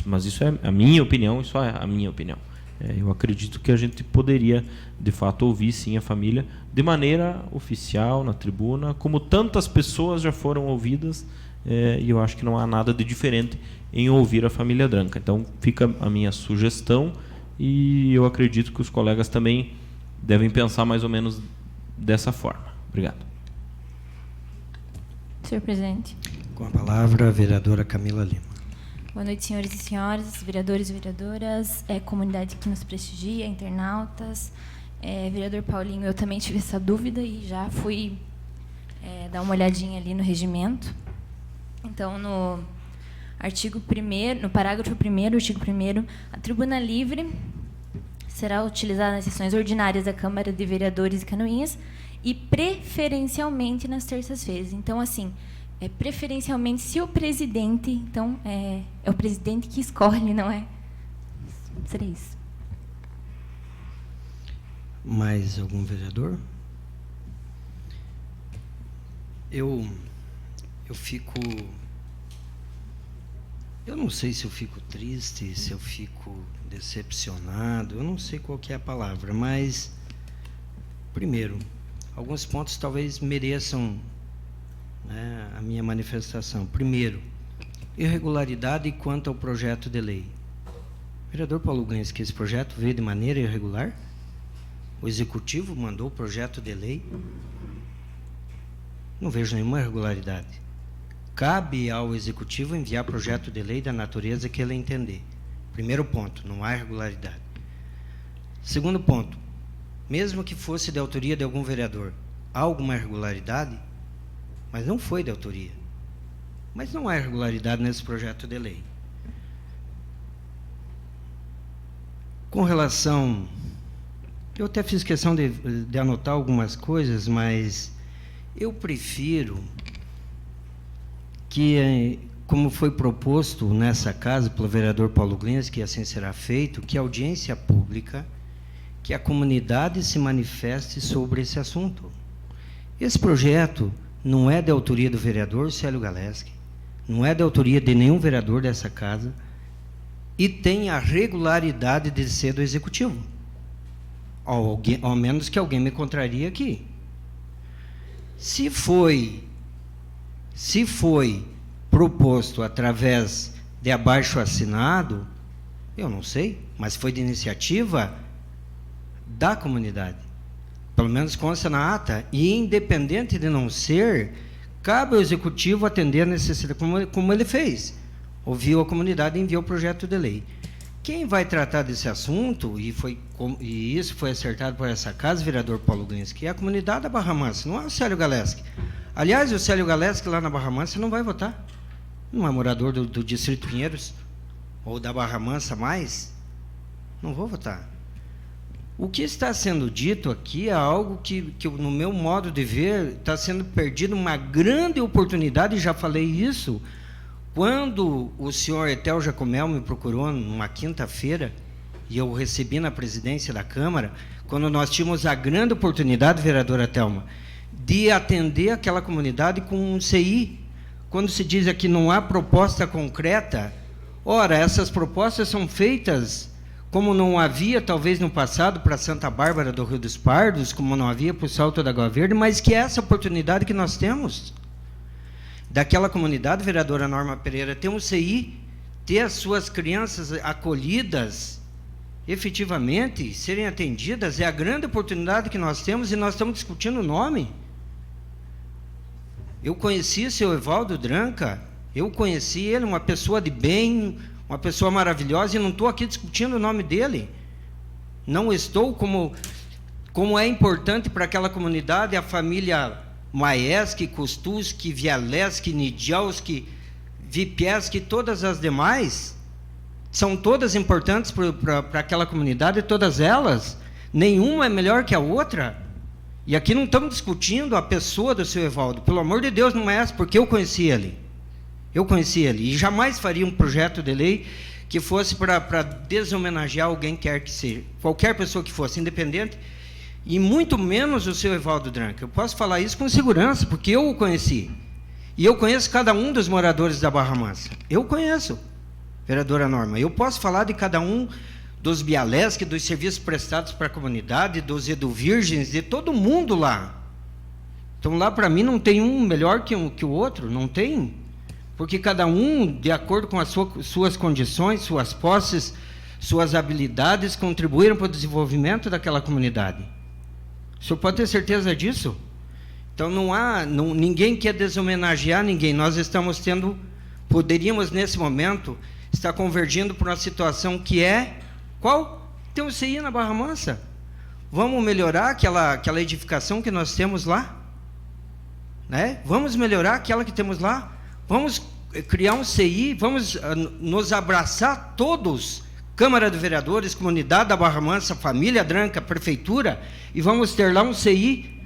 Mas isso é a minha opinião, isso é a minha opinião. Eu acredito que a gente poderia, de fato, ouvir sim a família de maneira oficial, na tribuna, como tantas pessoas já foram ouvidas, e eu acho que não há nada de diferente em ouvir a família Dranca. Então, fica a minha sugestão, e eu acredito que os colegas também devem pensar mais ou menos dessa forma. Obrigado. Senhor presidente. Com a palavra, a vereadora Camila Lima. Boa noite, senhores e senhoras, vereadores e vereadoras, comunidade que nos prestigia, internautas. Vereador Paulinho, eu também tive essa dúvida e já fui dar uma olhadinha ali no regimento. Então, no artigo 1º, no parágrafo 1º, artigo 1º, a tribuna livre será utilizada nas sessões ordinárias da Câmara de Vereadores e Canoinhas e preferencialmente nas terças-feiras. Então, assim, preferencialmente, se o presidente, então, é o presidente que escolhe, não é? Seria isso. Mais algum vereador? Eu não sei se eu fico triste, se eu fico decepcionado, eu não sei qual que é a palavra, mas, primeiro, alguns pontos talvez mereçam, né, a minha manifestação. Primeiro, irregularidade quanto ao projeto de lei. Vereador Paulo Gans, que esse projeto veio de maneira irregular? O Executivo mandou o projeto de lei? Não vejo nenhuma irregularidade. Cabe ao Executivo enviar projeto de lei da natureza que ele entender. Primeiro ponto, não há irregularidade. Segundo ponto, mesmo que fosse de autoria de algum vereador, há alguma irregularidade? Mas não foi de autoria. Mas não há irregularidade nesse projeto de lei. Com relação... Eu até fiz questão de anotar algumas coisas, mas eu prefiro que, como foi proposto nessa casa pelo vereador Paulo Glins, que assim será feito, que a audiência pública, que a comunidade se manifeste sobre esse assunto. Esse projeto não é de autoria do vereador Célio Galeski, não é de autoria de nenhum vereador dessa casa, e tem a regularidade de ser do Executivo. Ao menos que alguém me contraria aqui. Se foi proposto através de abaixo-assinado, eu não sei, mas foi de iniciativa da comunidade. Pelo menos consta na ata. E, independente de não ser, cabe ao Executivo atender a necessidade, como ele fez. Ouviu a comunidade e enviou o projeto de lei. Quem vai tratar desse assunto, e isso foi acertado por essa casa, vereador Paulo Glinski, é a comunidade da Barra Mansa, não é o Célio Galeski. Aliás, o Célio Galeski lá na Barra Mansa não vai votar. Não é morador do Distrito Pinheiros, ou da Barra Mansa mais. Não vou votar. O que está sendo dito aqui é algo que no meu modo de ver, está sendo perdida uma grande oportunidade, e já falei isso, quando o senhor Etel Jacomel me procurou numa quinta-feira, e eu recebi na presidência da Câmara, quando nós tínhamos a grande oportunidade, vereadora Thelma, de atender aquela comunidade com um CI. Quando se diz aqui não há proposta concreta, ora, essas propostas são feitas como não havia, talvez, no passado, para Santa Bárbara do Rio dos Pardos, como não havia para o Salto da Água Verde, mas que é essa oportunidade que nós temos, daquela comunidade, vereadora Norma Pereira, ter um CI, ter as suas crianças acolhidas, efetivamente, serem atendidas, é a grande oportunidade que nós temos, e nós estamos discutindo o nome. Eu conheci o seu Evaldo Dranca, eu conheci ele, uma pessoa de bem, uma pessoa maravilhosa, e não estou aqui discutindo o nome dele. Não estou, como é importante para aquela comunidade, a família Maeski, Kustuski, Vialeski, Nidjalski, Vipieski, todas as demais, são todas importantes para aquela comunidade, todas elas, nenhuma é melhor que a outra. E aqui não estamos discutindo a pessoa do seu Evaldo, pelo amor de Deus, não é essa, porque eu conheci ele. Eu conheci ele, e jamais faria um projeto de lei que fosse para deshomenagear alguém quer que seja, qualquer pessoa que fosse, independente, e muito menos o seu Evaldo Dranca. Eu posso falar isso com segurança, porque eu o conheci. E eu conheço cada um dos moradores da Barra Mansa. Eu conheço, vereadora Norma. Eu posso falar de cada um dos Bialeski, dos serviços prestados para a comunidade, dos Eduvirgens, de todo mundo lá. Então, lá, para mim, não tem um melhor que o outro, não tem. Porque cada um, de acordo com as suas condições, suas posses, suas habilidades, contribuíram para o desenvolvimento daquela comunidade. O senhor pode ter certeza disso? Então, ninguém quer deshomenagear ninguém. Nós poderíamos, nesse momento, estar convergindo para uma situação que é, qual? Tem um CI na Barra Mansa. Vamos melhorar aquela edificação que nós temos lá? Né? Vamos melhorar aquela que temos lá? Vamos criar um CI, vamos nos abraçar todos, Câmara de Vereadores, comunidade da Barra Mansa, família Dranca, prefeitura, e vamos ter lá um CI.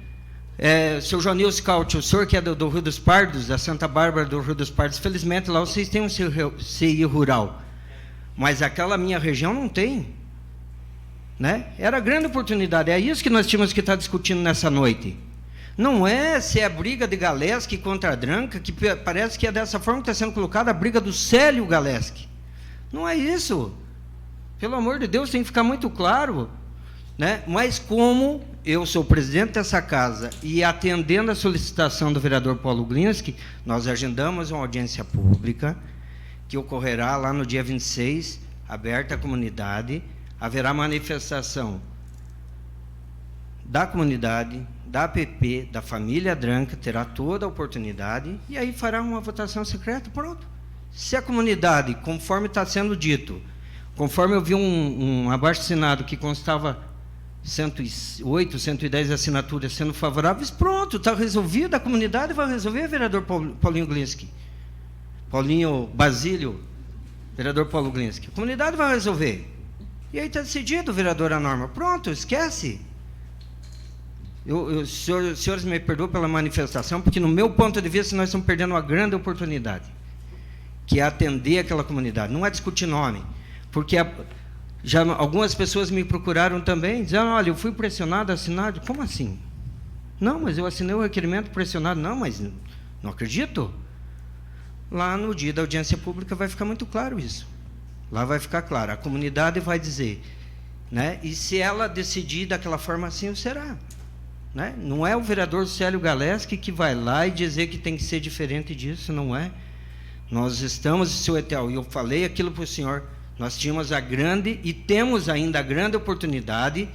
Seu Joanil Scout, o senhor que é do Rio dos Pardos, da Santa Bárbara do Rio dos Pardos, felizmente lá vocês têm um CI rural, mas aquela minha região não tem. Né? Era grande oportunidade, é isso que nós tínhamos que estar discutindo nessa noite. Não é se é a briga de Galeski contra a Dranca, que parece que é dessa forma que está sendo colocada a briga do Célio Galeski. Não é isso. Pelo amor de Deus, tem que ficar muito claro. Né? Mas como eu sou presidente dessa casa e atendendo a solicitação do vereador Paulo Glinski, nós agendamos uma audiência pública que ocorrerá lá no dia 26, aberta à comunidade. Haverá manifestação da comunidade, da APP, da família Dranca, terá toda a oportunidade, e aí fará uma votação secreta, pronto. Se a comunidade, conforme está sendo dito, conforme eu vi um abaixo-assinado que constava 108, 110 assinaturas sendo favoráveis, pronto, está resolvido, a comunidade vai resolver, vereador Paulinho Glinski. Paulinho Basílio, vereador Paulo Glinski. A comunidade vai resolver. E aí está decidido, vereadora Norma. Pronto, esquece. Os senhores me perdoam pela manifestação, porque, no meu ponto de vista, nós estamos perdendo uma grande oportunidade, que é atender aquela comunidade. Não é discutir nome, porque já algumas pessoas me procuraram também, dizendo, olha, eu fui pressionado a assinar. Como assim? Não, mas eu assinei o requerimento pressionado. Não, mas não acredito. Lá no dia da audiência pública vai ficar muito claro isso. Lá vai ficar claro. A comunidade vai dizer. Né? E se ela decidir daquela forma assim, será. Né? Não é o vereador Célio Galeski que vai lá e dizer que tem que ser diferente disso, não é. Nós estamos, seu Etel, e eu falei aquilo para o senhor, nós tínhamos a grande, e temos ainda a grande oportunidade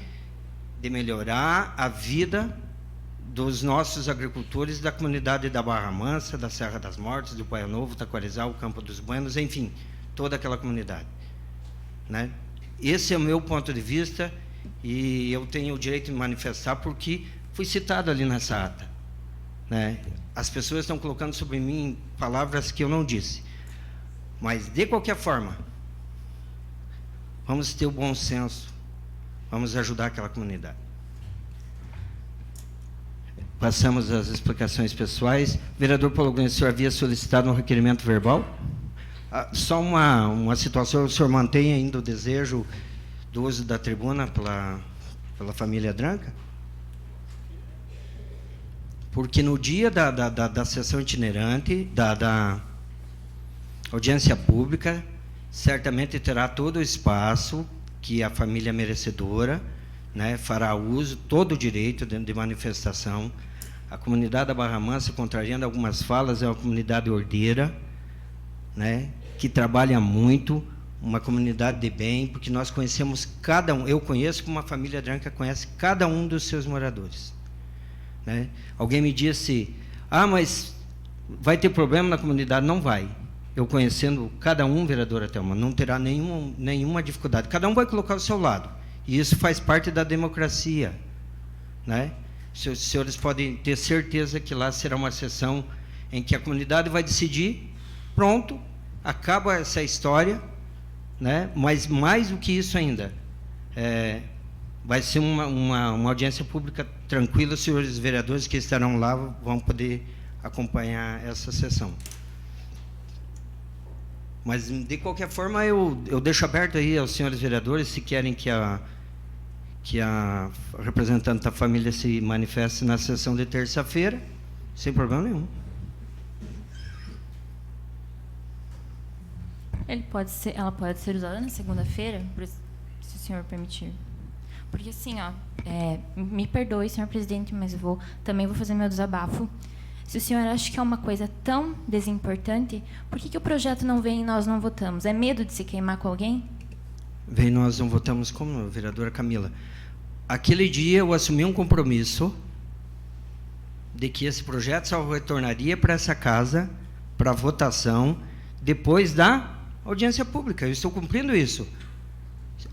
de melhorar a vida dos nossos agricultores da comunidade da Barra Mansa, da Serra das Mortes, do Poia Novo, Taquarizal, Campo dos Buenos, enfim, toda aquela comunidade. Né? Esse é o meu ponto de vista, e eu tenho o direito de manifestar porque fui citado ali nessa ata. Né? As pessoas estão colocando sobre mim palavras que eu não disse. Mas, de qualquer forma, vamos ter o bom senso, vamos ajudar aquela comunidade. Passamos às explicações pessoais. Vereador Paulo Glinski, o senhor havia solicitado um requerimento verbal? Só uma situação, o senhor mantém ainda o desejo do uso da tribuna pela família Dranca? Porque no dia da sessão itinerante, da audiência pública, certamente terá todo o espaço que a família é merecedora, né, fará uso, todo o direito de manifestação. A comunidade da Barra Mansa, contrariando algumas falas, é uma comunidade ordeira, né, que trabalha muito, uma comunidade de bem, porque nós conhecemos cada um, eu conheço como a família Dranca conhece cada um dos seus moradores. Né? Alguém me disse, mas vai ter problema na comunidade? Não vai. Eu conhecendo cada um, vereadora Thelma, não terá nenhuma dificuldade. Cada um vai colocar o seu lado. E isso faz parte da democracia. Né? Os senhores podem ter certeza que lá será uma sessão em que a comunidade vai decidir, pronto, acaba essa história, né? Mas mais do que isso ainda, vai ser uma audiência pública tranquila, os senhores vereadores que estarão lá vão poder acompanhar essa sessão. Mas, de qualquer forma, eu deixo aberto aí aos senhores vereadores, se querem que a representante da família se manifeste na sessão de terça-feira, sem problema nenhum. Ela pode ser usada na segunda-feira, se o senhor permitir. Porque assim, me perdoe, senhor presidente, mas também vou fazer meu desabafo. Se o senhor acha que é uma coisa tão desimportante, por que o projeto não vem e nós não votamos? É medo de se queimar com alguém? Vem, nós não votamos como, vereadora Camila. Aquele dia eu assumi um compromisso de que esse projeto só retornaria para essa casa, para votação, depois da audiência pública. Eu estou cumprindo isso.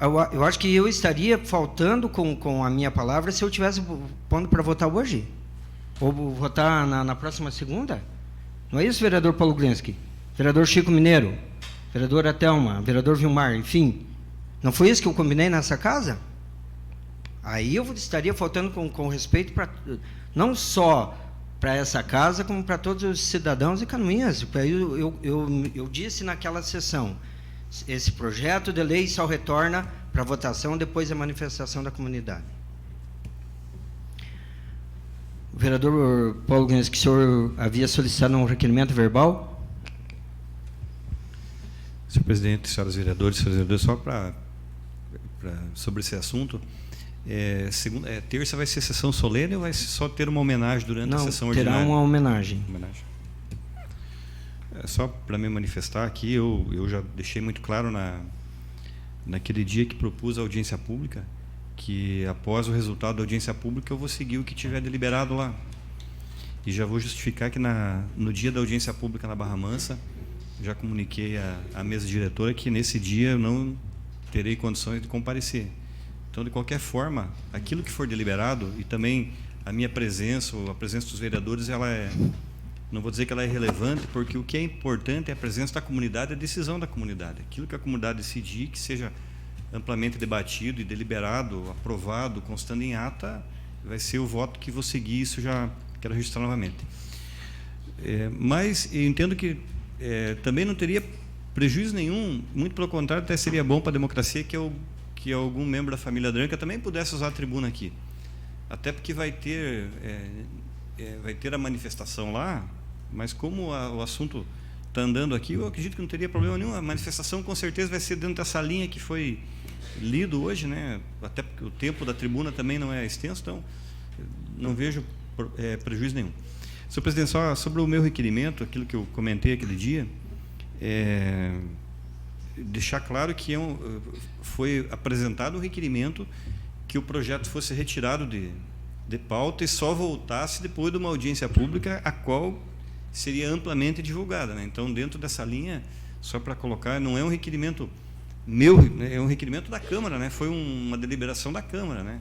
Eu acho que eu estaria faltando com a minha palavra se eu tivesse pondo para votar hoje. Ou votar na próxima segunda. Não é isso, vereador Paulo Glinski? Vereador Chico Mineiro, vereadora Thelma, vereador Vilmar, enfim. Não foi isso que eu combinei nessa casa? Aí eu estaria faltando com respeito não só para essa casa, como para todos os cidadãos e canoinhas. Eu disse naquela sessão, esse projeto de lei só retorna para votação depois da manifestação da comunidade. O vereador Paulo Guedes, que o senhor havia solicitado um requerimento verbal? Senhor presidente, senhoras vereadores, senhores vereadores, só sobre esse assunto, terça vai ser sessão solene ou vai só ter uma homenagem durante a sessão ordinária? Terá uma homenagem. Só para me manifestar aqui, eu já deixei muito claro naquele dia que propus a audiência pública, que após o resultado da audiência pública eu vou seguir o que tiver deliberado lá. E já vou justificar que no dia da audiência pública na Barra Mansa, já comuniquei à mesa diretora que nesse dia eu não terei condições de comparecer. Então, de qualquer forma, aquilo que for deliberado, e também a minha presença, ou a presença dos vereadores, não vou dizer que ela é relevante, porque o que é importante é a presença da comunidade, a decisão da comunidade. Aquilo que a comunidade decidir, que seja amplamente debatido e deliberado, aprovado, constando em ata, vai ser o voto que vou seguir. Isso já quero registrar novamente. Mas eu entendo que também não teria prejuízo nenhum, muito pelo contrário, até seria bom para a democracia que algum membro da família Dranca também pudesse usar a tribuna aqui. Até porque vai ter a manifestação lá, mas como o assunto está andando aqui, eu acredito que não teria problema nenhum. A manifestação com certeza vai ser dentro dessa linha que foi lido hoje, né? Até porque o tempo da tribuna também não é extenso, então não vejo prejuízo nenhum. Senhor presidente, só sobre o meu requerimento, aquilo que eu comentei aquele dia, deixar claro que foi apresentado um requerimento que o projeto fosse retirado de pauta e só voltasse depois de uma audiência pública, a qual seria amplamente divulgada, né? Então, dentro dessa linha, só para colocar, não é um requerimento meu, né? É um requerimento da Câmara, né? Foi uma deliberação da Câmara, né?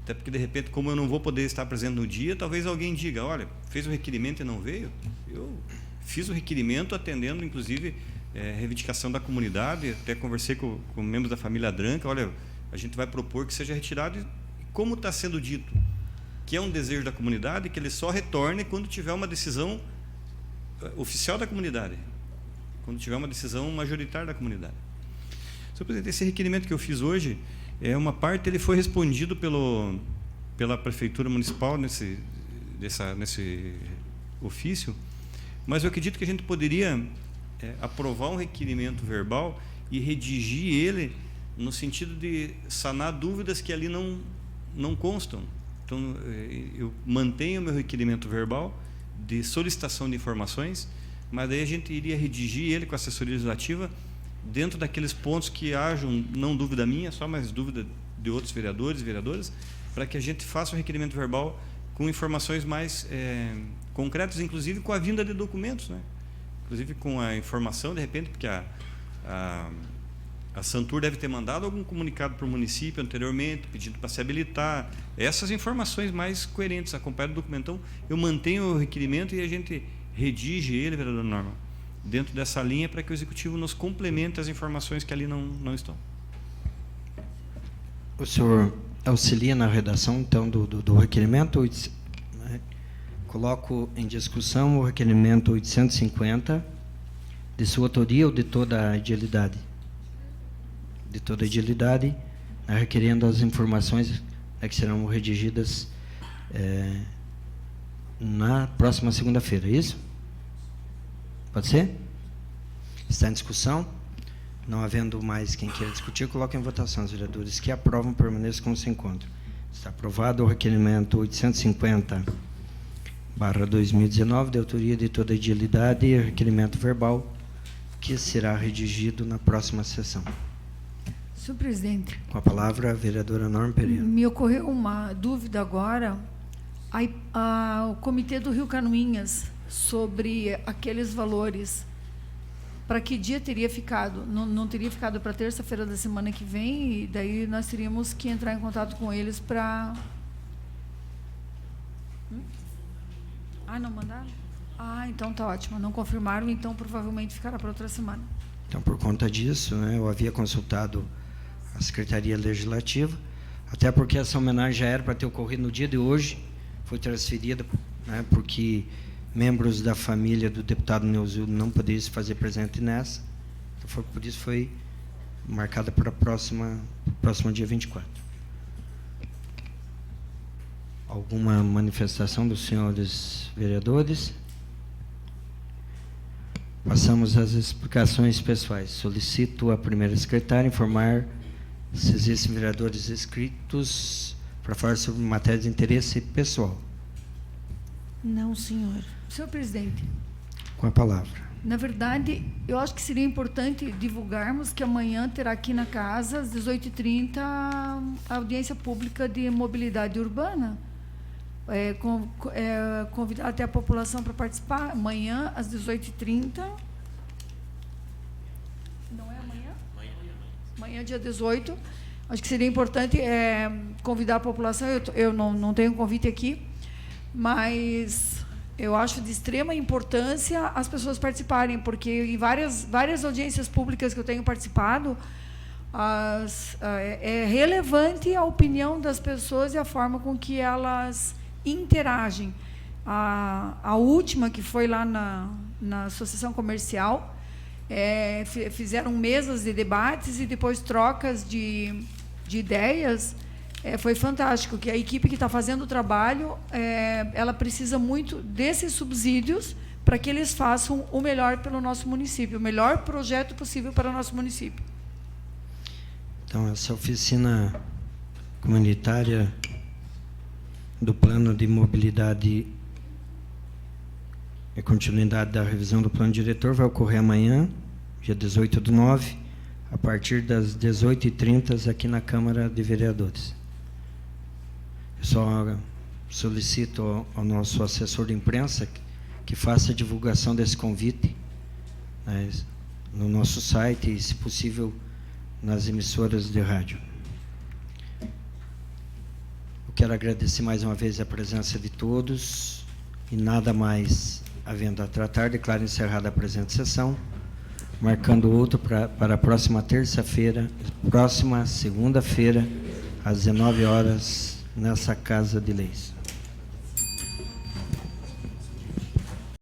Até porque, de repente, como eu não vou poder estar presente no dia, talvez alguém diga, olha, fez o requerimento e não veio. Eu fiz o requerimento atendendo, inclusive, reivindicação da comunidade, até conversei com membros da família Dranca, olha, a gente vai propor que seja retirado, e como está sendo dito, que é um desejo da comunidade, que ele só retorne quando tiver uma decisão oficial da comunidade, quando tiver uma decisão majoritária da comunidade. Senhor presidente, esse requerimento que eu fiz hoje, uma parte ele foi respondido pela Prefeitura Municipal nesse ofício, mas eu acredito que a gente poderia aprovar um requerimento verbal e redigir ele no sentido de sanar dúvidas que ali não constam. Então, eu mantenho o meu requerimento verbal de solicitação de informações, mas daí a gente iria redigir ele com a assessoria legislativa dentro daqueles pontos que hajam, não dúvida minha, só mais dúvida de outros vereadores e vereadoras, para que a gente faça o requerimento verbal com informações mais concretas, inclusive com a vinda de documentos, né? Inclusive com a informação, de repente, porque a Santur deve ter mandado algum comunicado para o município anteriormente, pedindo para se habilitar. Essas informações mais coerentes, acompanhado do documento. Então, eu mantenho o requerimento e a gente redige ele, vereador Norma, dentro dessa linha, para que o Executivo nos complemente as informações que ali não estão. O senhor auxilia na redação, então, do requerimento? Coloco em discussão o requerimento 850, de sua autoria ou de toda a edilidade? De toda a edilidade, requerendo as informações que serão redigidas na próxima segunda-feira, é isso? Pode ser? Está em discussão? Não havendo mais quem queira discutir, coloco em votação. Os vereadores que aprovam permaneçam como se encontram. Está aprovado o requerimento 850/2019, de autoria de toda a edilidade, e requerimento verbal, que será redigido na próxima sessão. Senhor presidente. Com a palavra, a vereadora Norma Pereira. Me ocorreu uma dúvida agora. O Comitê do Rio Canoinhas, sobre aqueles valores, para que dia teria ficado? Não teria ficado para terça-feira da semana que vem, e daí nós teríamos que entrar em contato com eles para... não mandaram? Então tá ótimo. Não confirmaram, então provavelmente ficará para outra semana. Então, por conta disso, eu havia consultado a Secretaria Legislativa, até porque essa homenagem já era para ter ocorrido no dia de hoje, foi transferida, porque membros da família do deputado Neuzildo não poderiam se fazer presente nessa, então, por isso foi marcada para o próximo dia 24. Alguma manifestação dos senhores vereadores? Passamos às explicações pessoais. Solicito à primeira secretária informar se existem vereadores inscritos para falar sobre matéria de interesse pessoal. Não, senhor. Senhor presidente. Com a palavra. Na verdade, eu acho que seria importante divulgarmos que amanhã terá aqui na casa, às 18h30, a audiência pública de mobilidade urbana. Convidar até a população para participar, amanhã, às 18h30. Não é amanhã? Amanhã, dia 18. Acho que seria importante convidar a população. Eu não tenho convite aqui, mas eu acho de extrema importância as pessoas participarem, porque em várias audiências públicas que eu tenho participado, é relevante a opinião das pessoas e a forma com que elas interagem. A última, que foi lá na Associação Comercial, fizeram mesas de debates e depois trocas de ideias. Foi fantástico, que a equipe que está fazendo o trabalho, ela precisa muito desses subsídios para que eles façam o melhor pelo nosso município, o melhor projeto possível para o nosso município. Então, essa oficina comunitária do plano de mobilidade e continuidade da revisão do plano diretor vai ocorrer amanhã, dia 18/9, a partir das 18h30, aqui na Câmara de Vereadores. Eu só solicito ao nosso assessor de imprensa que faça a divulgação desse convite, no nosso site e, se possível, nas emissoras de rádio. Eu quero agradecer mais uma vez a presença de todos e, nada mais havendo a tratar, declaro encerrada a presente sessão, marcando outro para a próxima terça-feira, próxima segunda-feira, às 19 horas, nessa Casa de Leis.